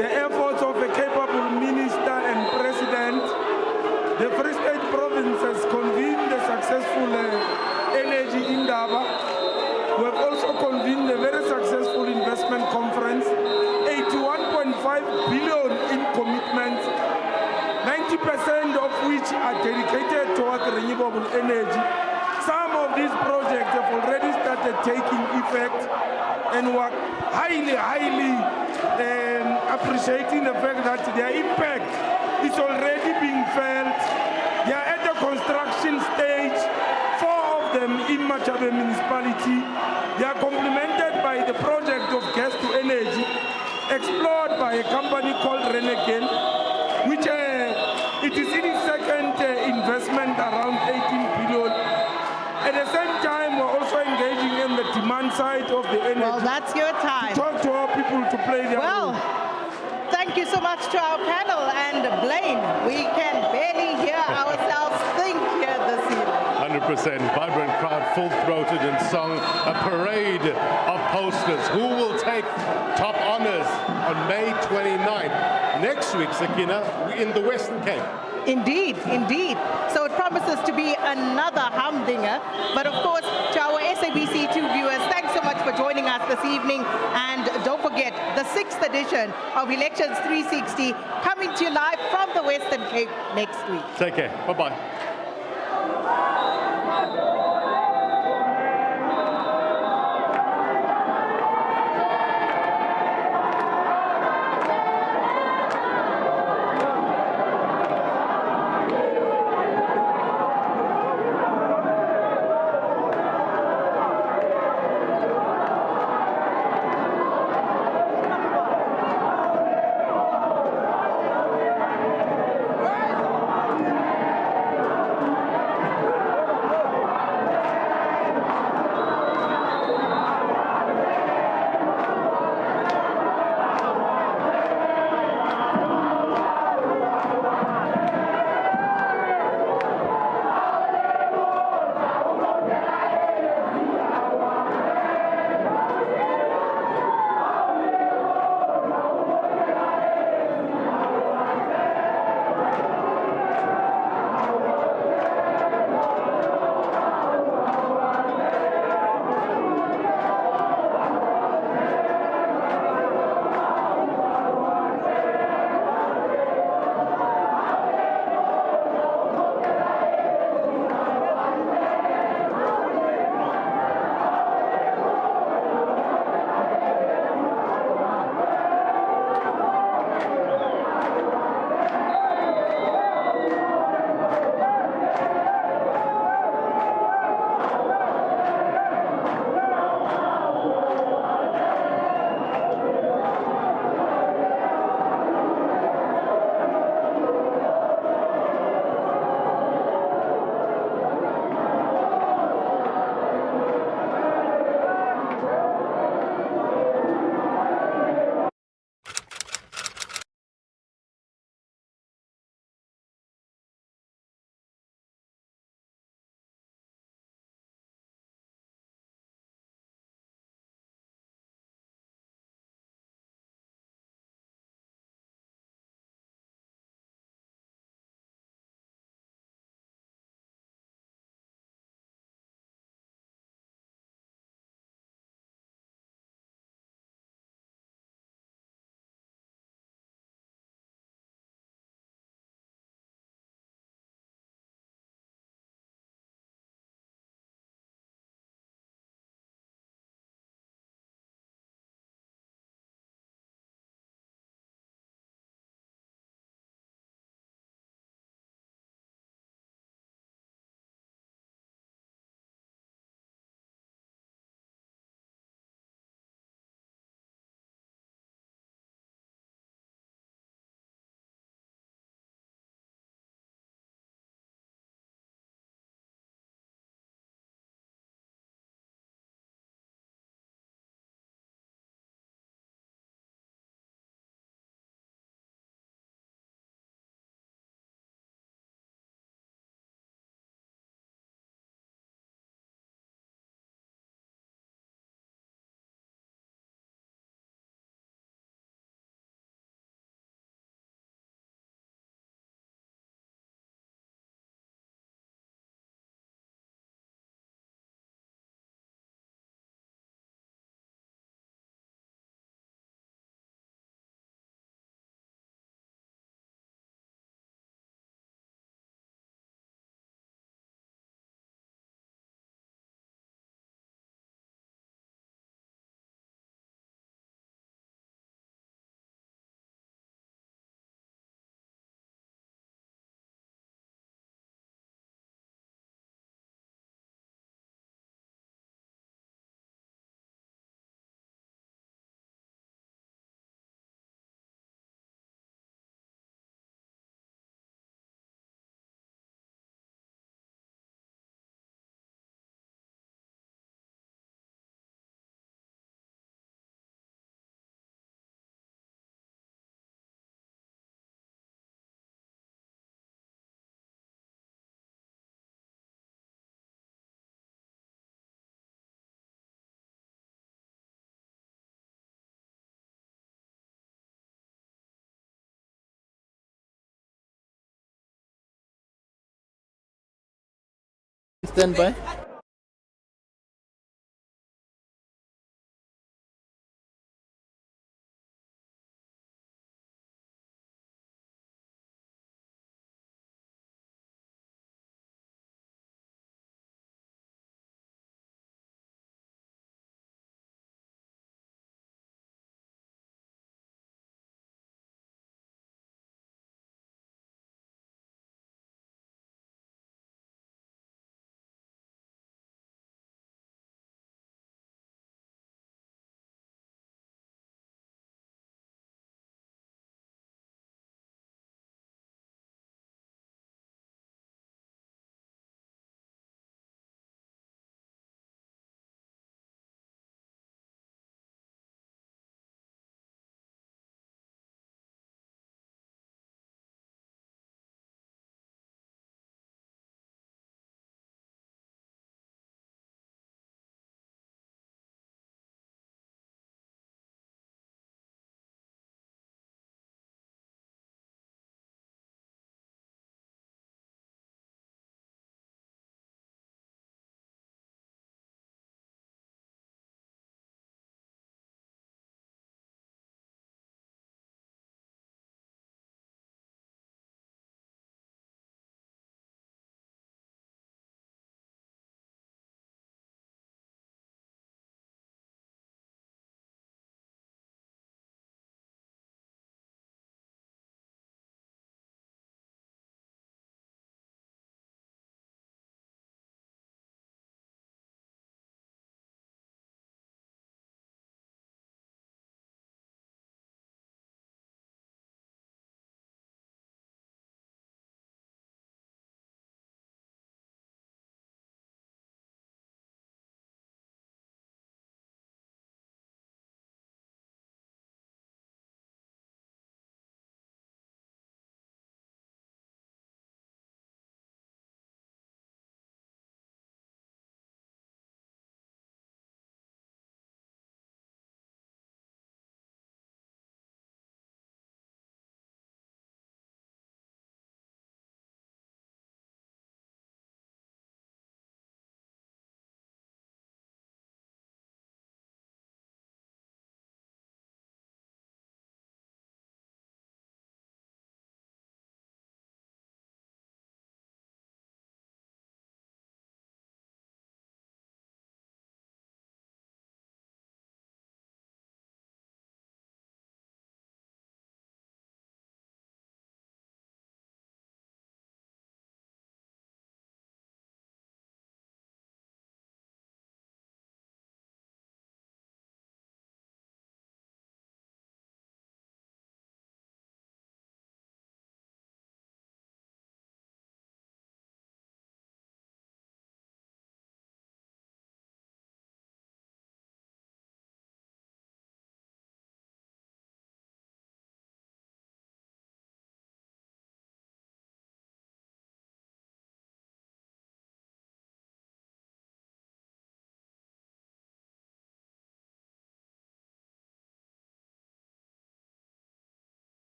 the efforts of a capable minister and president. The Free State province has convened a successful energy indaba. We have also convened a very successful investment conference, 81.5 billion in commitments, 90% of which are dedicated towards renewable energy. Some of these projects have already started taking effect, and we're highly appreciating the fact that their impact is already being felt. They are at the construction stage, 4 of them in Machabe municipality. They are complemented by the project of gas to energy, explored by a company called Renegade, which it is in its second investment around 18 billion. At the same time, we're also engaging in the demand side of the energy. Well, that's your time. To talk to our people to play their role. Thank you so much to our panel. And Blaine, we can barely hear ourselves think here this evening. 100%. Vibrant crowd, full-throated in song. A parade of posters. Who will take top honors on May 29th? Next week, Sakina, in the Western Cape. Indeed, indeed. So it promises to be another humdinger. But of course, to our SABC2 viewers, thanks so much for joining us this evening. And don't forget, the 6th edition of Elections 360 coming to you live from the Western Cape next week. Take care. Bye-bye. Stand by.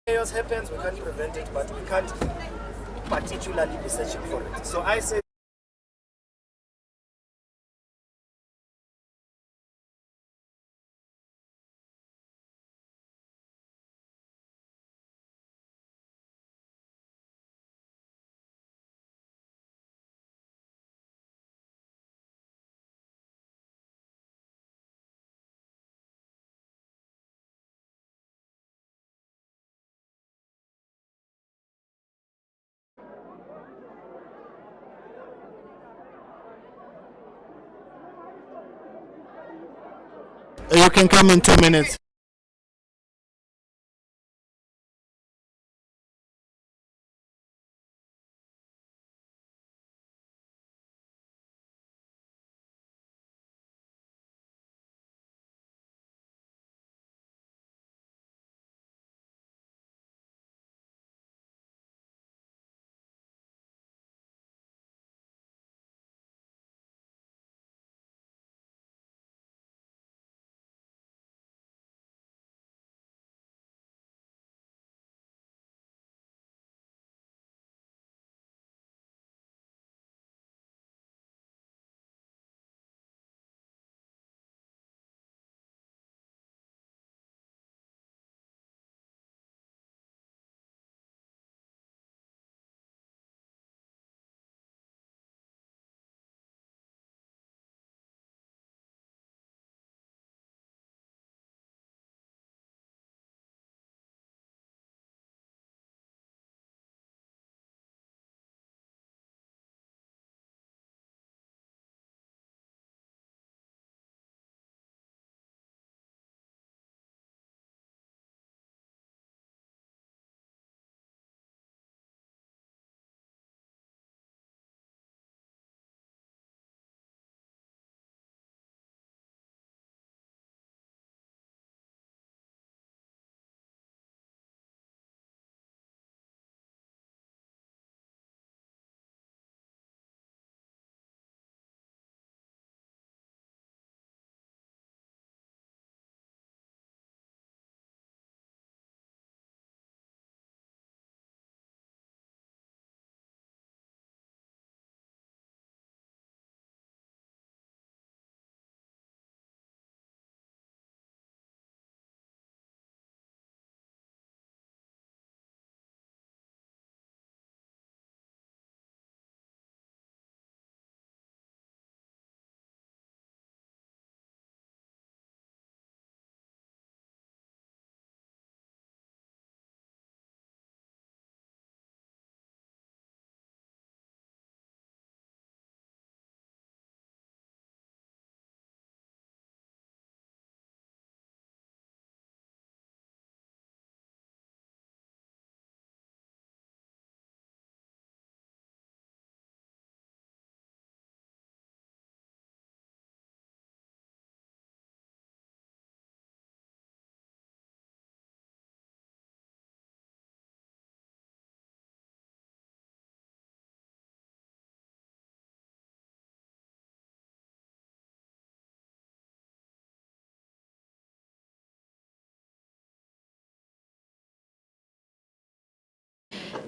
chaos happens, we can't prevent it, but we can't particularly be searching for it. So I say you can come in 2 minutes.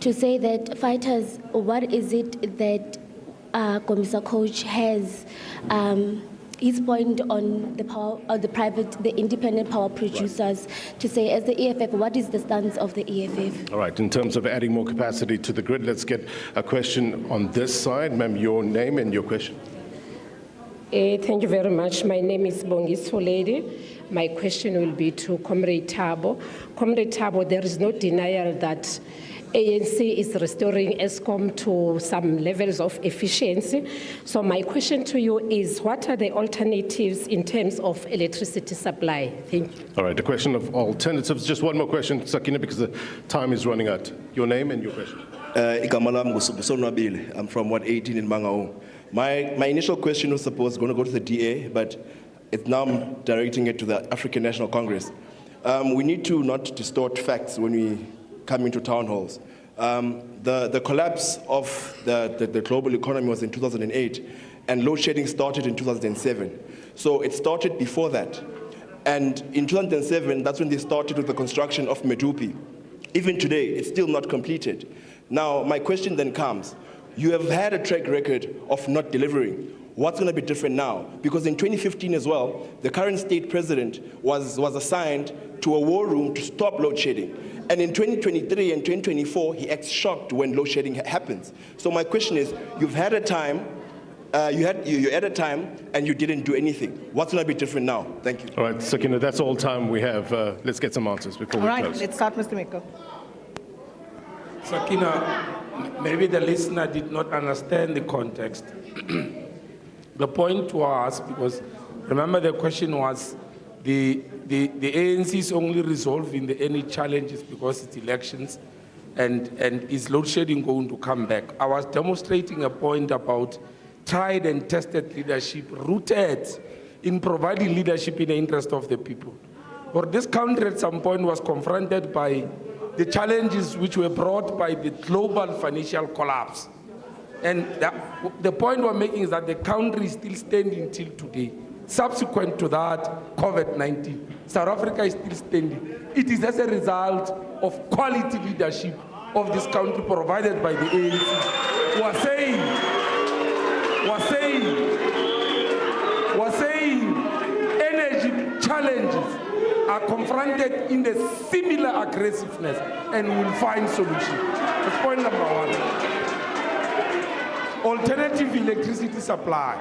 To say that fighters, what is it that Komisa Coach has his point on the power of the independent power producers, to say as the EFF, what is the stance of the EFF? All right, in terms of adding more capacity to the grid, let's get a question on this side. Ma'am, your name and your question. Thank you very much. My name is Bongiso Lady. My question will be to Comrade Thabo. Comrade Thabo, there is no denial that ANC is restoring ESCOM to some levels of efficiency. So my question to you is, what are the alternatives in terms of electricity supply? Thank you. All right, the question of alternatives. Just one more question, Sakina, because the time is running out. Your name and your question. I'm from Ward 18 in Mangaung. My initial question was supposed going to go to the DA, but it's now I'm directing it to the African National Congress. We need to not distort facts when we come into town halls. The collapse of the global economy was in 2008, and load shedding started in 2007. So it started before that. And in 2007, that's when they started with the construction of Medupi. Even today, it's still not completed. Now, my question then comes, you have had a track record of not delivering. What's going to be different now? Because in 2015 as well, the current state president was assigned to a war room to stop load shedding. And in 2023 and 2024, he acts shocked when load shedding happens. So my question is, you've had a time, you had a time and you didn't do anything. What's going to be different now? Thank you. All right, Sakina, that's all time we have. Let's get some answers before we All right, close. let's start, Mr. Meko. Sakina, maybe the listener did not understand the context. The point was, because remember the question was, the ANC is only resolving any challenges because it's elections, and is load shedding going to come back? I was demonstrating a point about tried and tested leadership rooted in providing leadership in the interest of the people. For this country at some point was confronted by the challenges which were brought by the global financial collapse. And the point we're making is that the country is still standing till today. Subsequent to that, COVID-19, South Africa is still standing. It is as a result of quality leadership of this country provided by the ANC. We're saying energy challenges are confronted in the similar aggressiveness and will find solutions. That's point number one. Alternative electricity supply.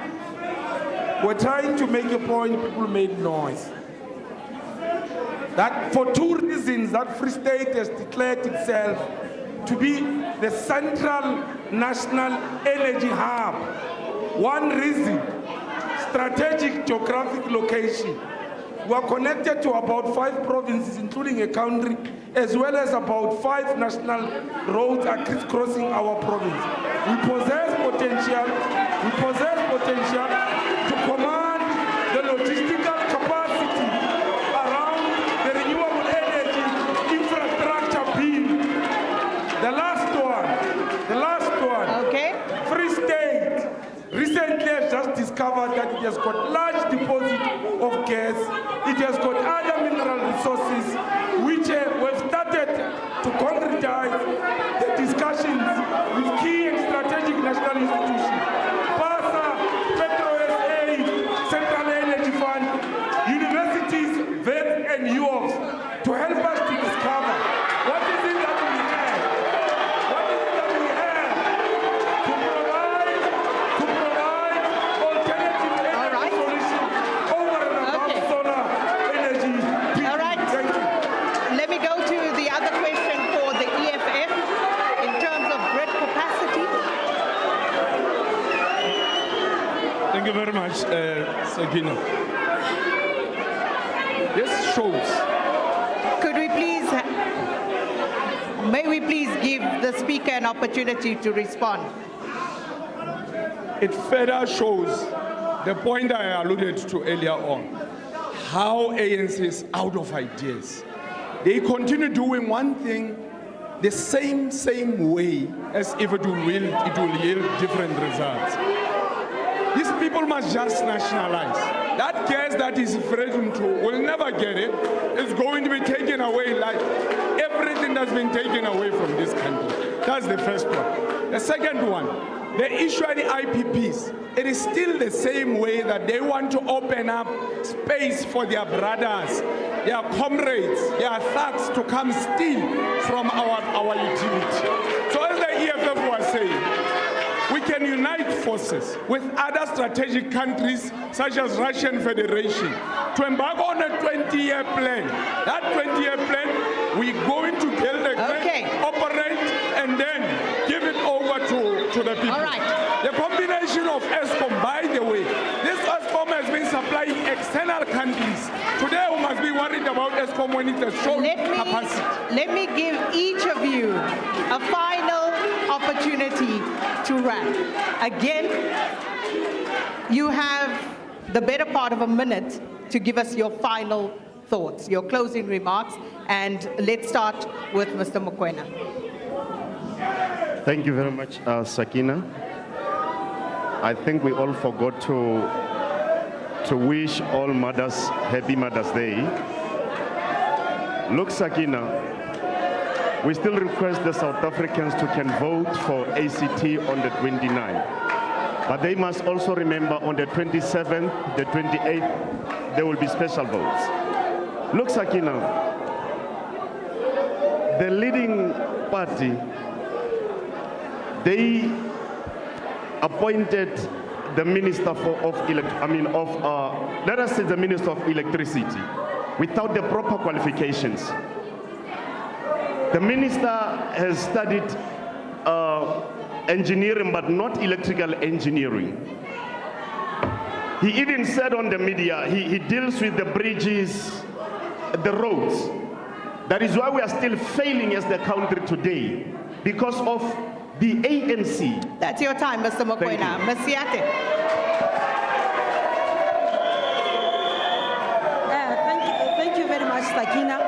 We're trying to make a point, people made noise. That for two reasons, that Free State has declared itself to be the central national energy hub. One reason, strategic geographic location. We are connected to about 5 provinces, including a country, as well as about 5 national roads are crisscrossing our province. We possess potential to command the logistical capacity around the renewable energy infrastructure bill. The last one. Okay. Free State recently has just discovered that it has got large deposit of gas. It has got other mineral resources which we've started to concretize the discussions with key and strategic national institutions. PASA, PetroSA, Central Energy Fund, universities, VET and UOFs to help us to discover what is it that we have. What is it that we have to provide alternative energy solutions over and above solar energy. All right. Thank you. Let me go to the other question for the EFF in terms of grid capacity. Thank you very much, Sakina. This shows. Could we please, may we please give the speaker an opportunity to respond? It further shows the point I alluded to earlier on, how ANC is out of ideas. They continue doing one thing the same way as if it will yield different results. These people must just nationalize. That gas that is threatened to will never get it. It's going to be taken away like everything that's been taken away from this country. That's the first one. The second one, the issue of the IPPs. It is still the same way that they want to open up space for their brothers, their comrades, their thugs to come steal from our utility. So as the EFF was saying, we can unite forces with other strategic countries such as Russian Federation to embark on a 20-year plan. That 20-year plan, we're going to build a operate, and then give it over to the people. All right. The combination of ESCOM, by the way, this ESCOM has been supplying external countries. Today we must be worried about ESCOM when it has shown capacity. Let me give each of you a final opportunity to wrap. Again, you have the better part of a minute to give us your final thoughts, your closing remarks, and let's start with Mr. Mokoena. Thank you very much, Sakina. I think we all forgot to wish all mothers happy Mother's Day. Look, Sakina, we still request the South Africans to can vote for ACT on the 29th. But they must also remember on the 27th, the 28th, there will be special votes. Look, Sakina, the leading party, they appointed the minister let us say the minister of electricity without the proper qualifications. The minister has studied engineering, but not electrical engineering. He even said on the media, he deals with the bridges, the roads. That is why we are still failing as the country today, because of the ANC. That's your time, Mr. Mokoena. Ms. Siate. Thank you very much, Sakina.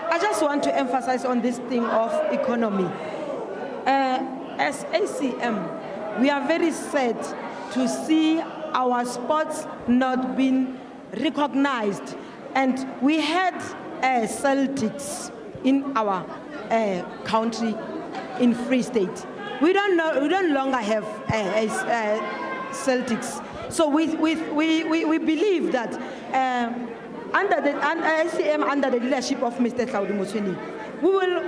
I just want to emphasize on this thing of economy. As ACM, we are very sad to see our sports not being recognized. And we had Celtics in our country in Free State. We don't longer have Celtics. So we believe that under the ACM, under the leadership of Mr. Hlaudi Motsoeneng, we will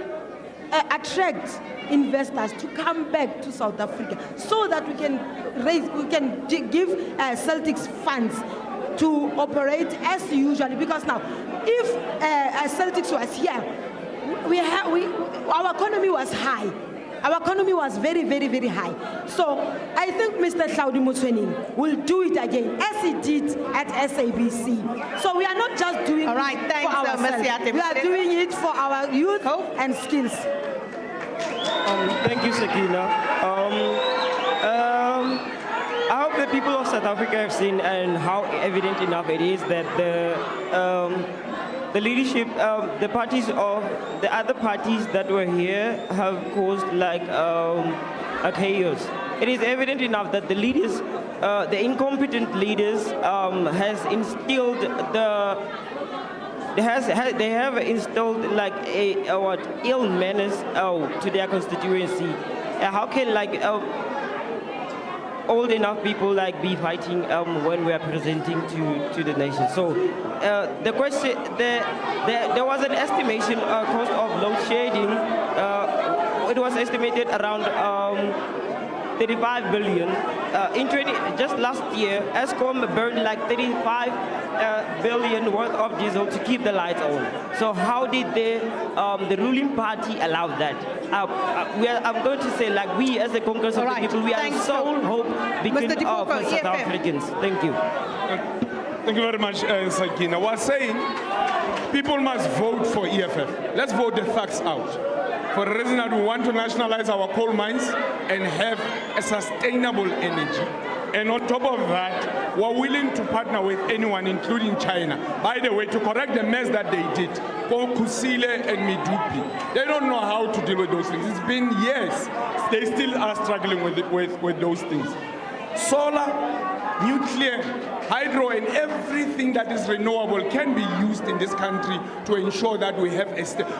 attract investors to come back to South Africa so that we can give Celtics funds to operate as usual. Because now, if Celtics was here, our economy was high. Our economy was very, very, very high. So I think Mr. Hlaudi Motsoeneng will do it again, as he did at SABC. So we are not just doing it for ourselves. We are doing it for our youth and skills. Thank you, Sakina. I hope the people of South Africa have seen and how evident enough it is that the leadership, the parties of the other parties that were here have caused like a chaos. It is evident enough that the leaders, the incompetent leaders, has instilled they have instilled like ill manners to their constituency. How can like old enough people like be fighting when we are presenting to the nation? So the question, there was an estimation cost of load shedding. It was estimated around 35 billion. Just last year, ESCOM burned like 35 billion worth of diesel to keep the lights on. So how did the ruling party allow that? I'm going to say, like, we as the Congress of the People, we are the sole hope beacon of South Africans. Thank you. Thank you very much, Sakina. We're saying people must vote for EFF. Let's vote the facts out. For the reason that we want to nationalize our coal mines and have a sustainable energy. And on top of that, we're willing to partner with anyone, including China. By the way, to correct the mess that they did, Kusile and Midupi, they don't know how to deal with those things. It's been years. They still are struggling with those things. Solar, nuclear, hydro, and everything that is renewable can be used in this country to ensure that we have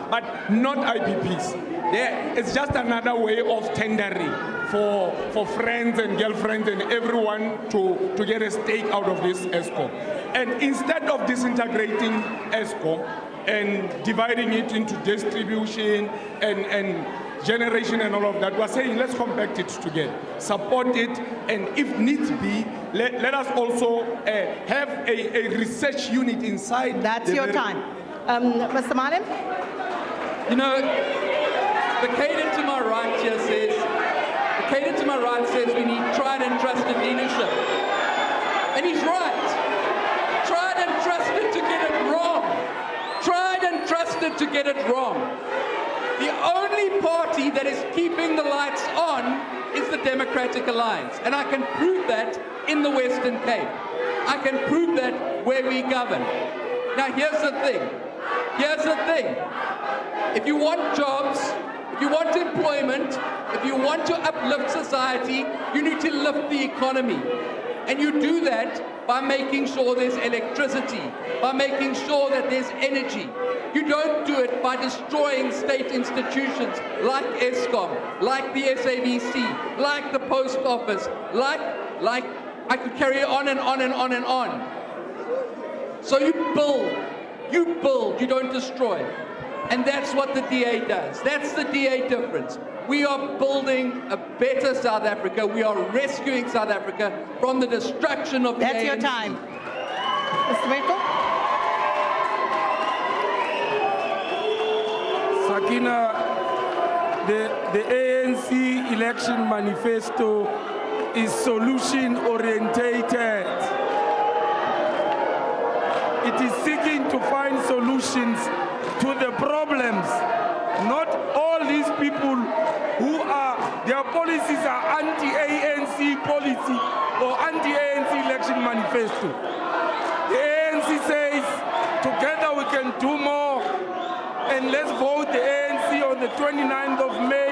but not IPPs. It's just another way of tendering for friends and girlfriends and everyone to get a stake out of this ESCOM. And instead of disintegrating ESCOM and dividing it into distribution and generation and all of that, we're saying let's compact it together, support it, and if needs be, let us also have a research unit inside. That's your time. Mr. Malim? You know, the cadence to my right here says, we need tried and trusted leadership. And he's right. Tried and trusted to get it wrong. Tried and trusted to get it wrong. The only party that is keeping the lights on is the Democratic Alliance. And I can prove that in the Western Cape. I can prove that where we govern. Now here's the thing. If you want jobs, if you want employment, if you want to uplift society, you need to lift the economy. And you do that by making sure there's electricity, by making sure that there's energy. You don't do it by destroying state institutions like ESCOM, like the SABC, like the post office, like I could carry on and on and on and on. So you build, you don't destroy. And that's what the DA does. That's the DA difference. We are building a better South Africa. We are rescuing South Africa from the destruction of the ANC. That's your time. Mr. Meko? Sakina, the ANC election manifesto is solution orientated. It is seeking to find solutions to the problems. Not all these people who are, their policies are anti-ANC policy or anti-ANC election manifesto. The ANC says, together we can do more, and let's vote the ANC on the 29th of May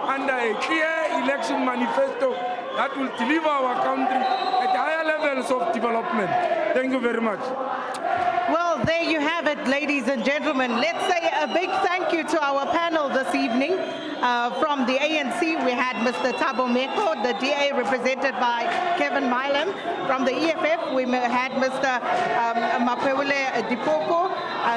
under a clear election manifesto that will deliver our country at higher levels of development. Thank you very much. Well, there you have it, ladies and gentlemen. Let's say a big thank you to our panel this evening. From the ANC, we had Mr. Thabo Meko, the DA represented by Kevin Milam. From the EFF, we had Mr. Mapeule Dipoko.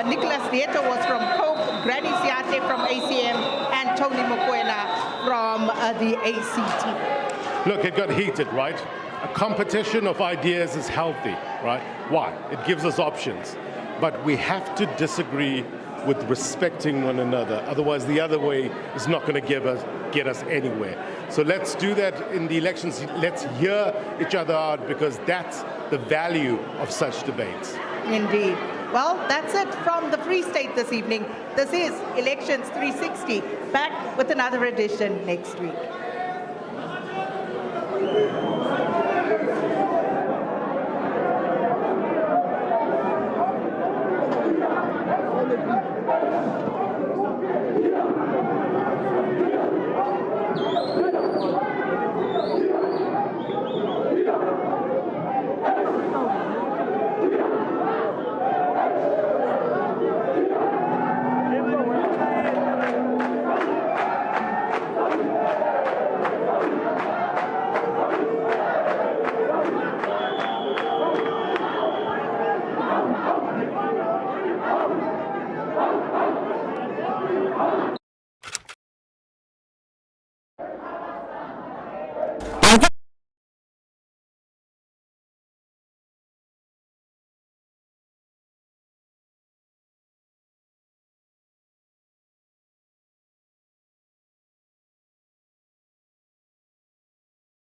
Nicholas Nieto was from COPE, Granny Siate from ACM, and Tony Mokoena from the ACT. Look, it got heated, right? A competition of ideas is healthy, right? Why? It gives us options. But we have to disagree with respecting one another. Otherwise, the other way is not going to get us anywhere. So let's do that in the elections. Let's hear each other out, because that's the value of such debates. Indeed. Well, that's it from the Free State this evening. This is Elections 360. Back with another edition next week.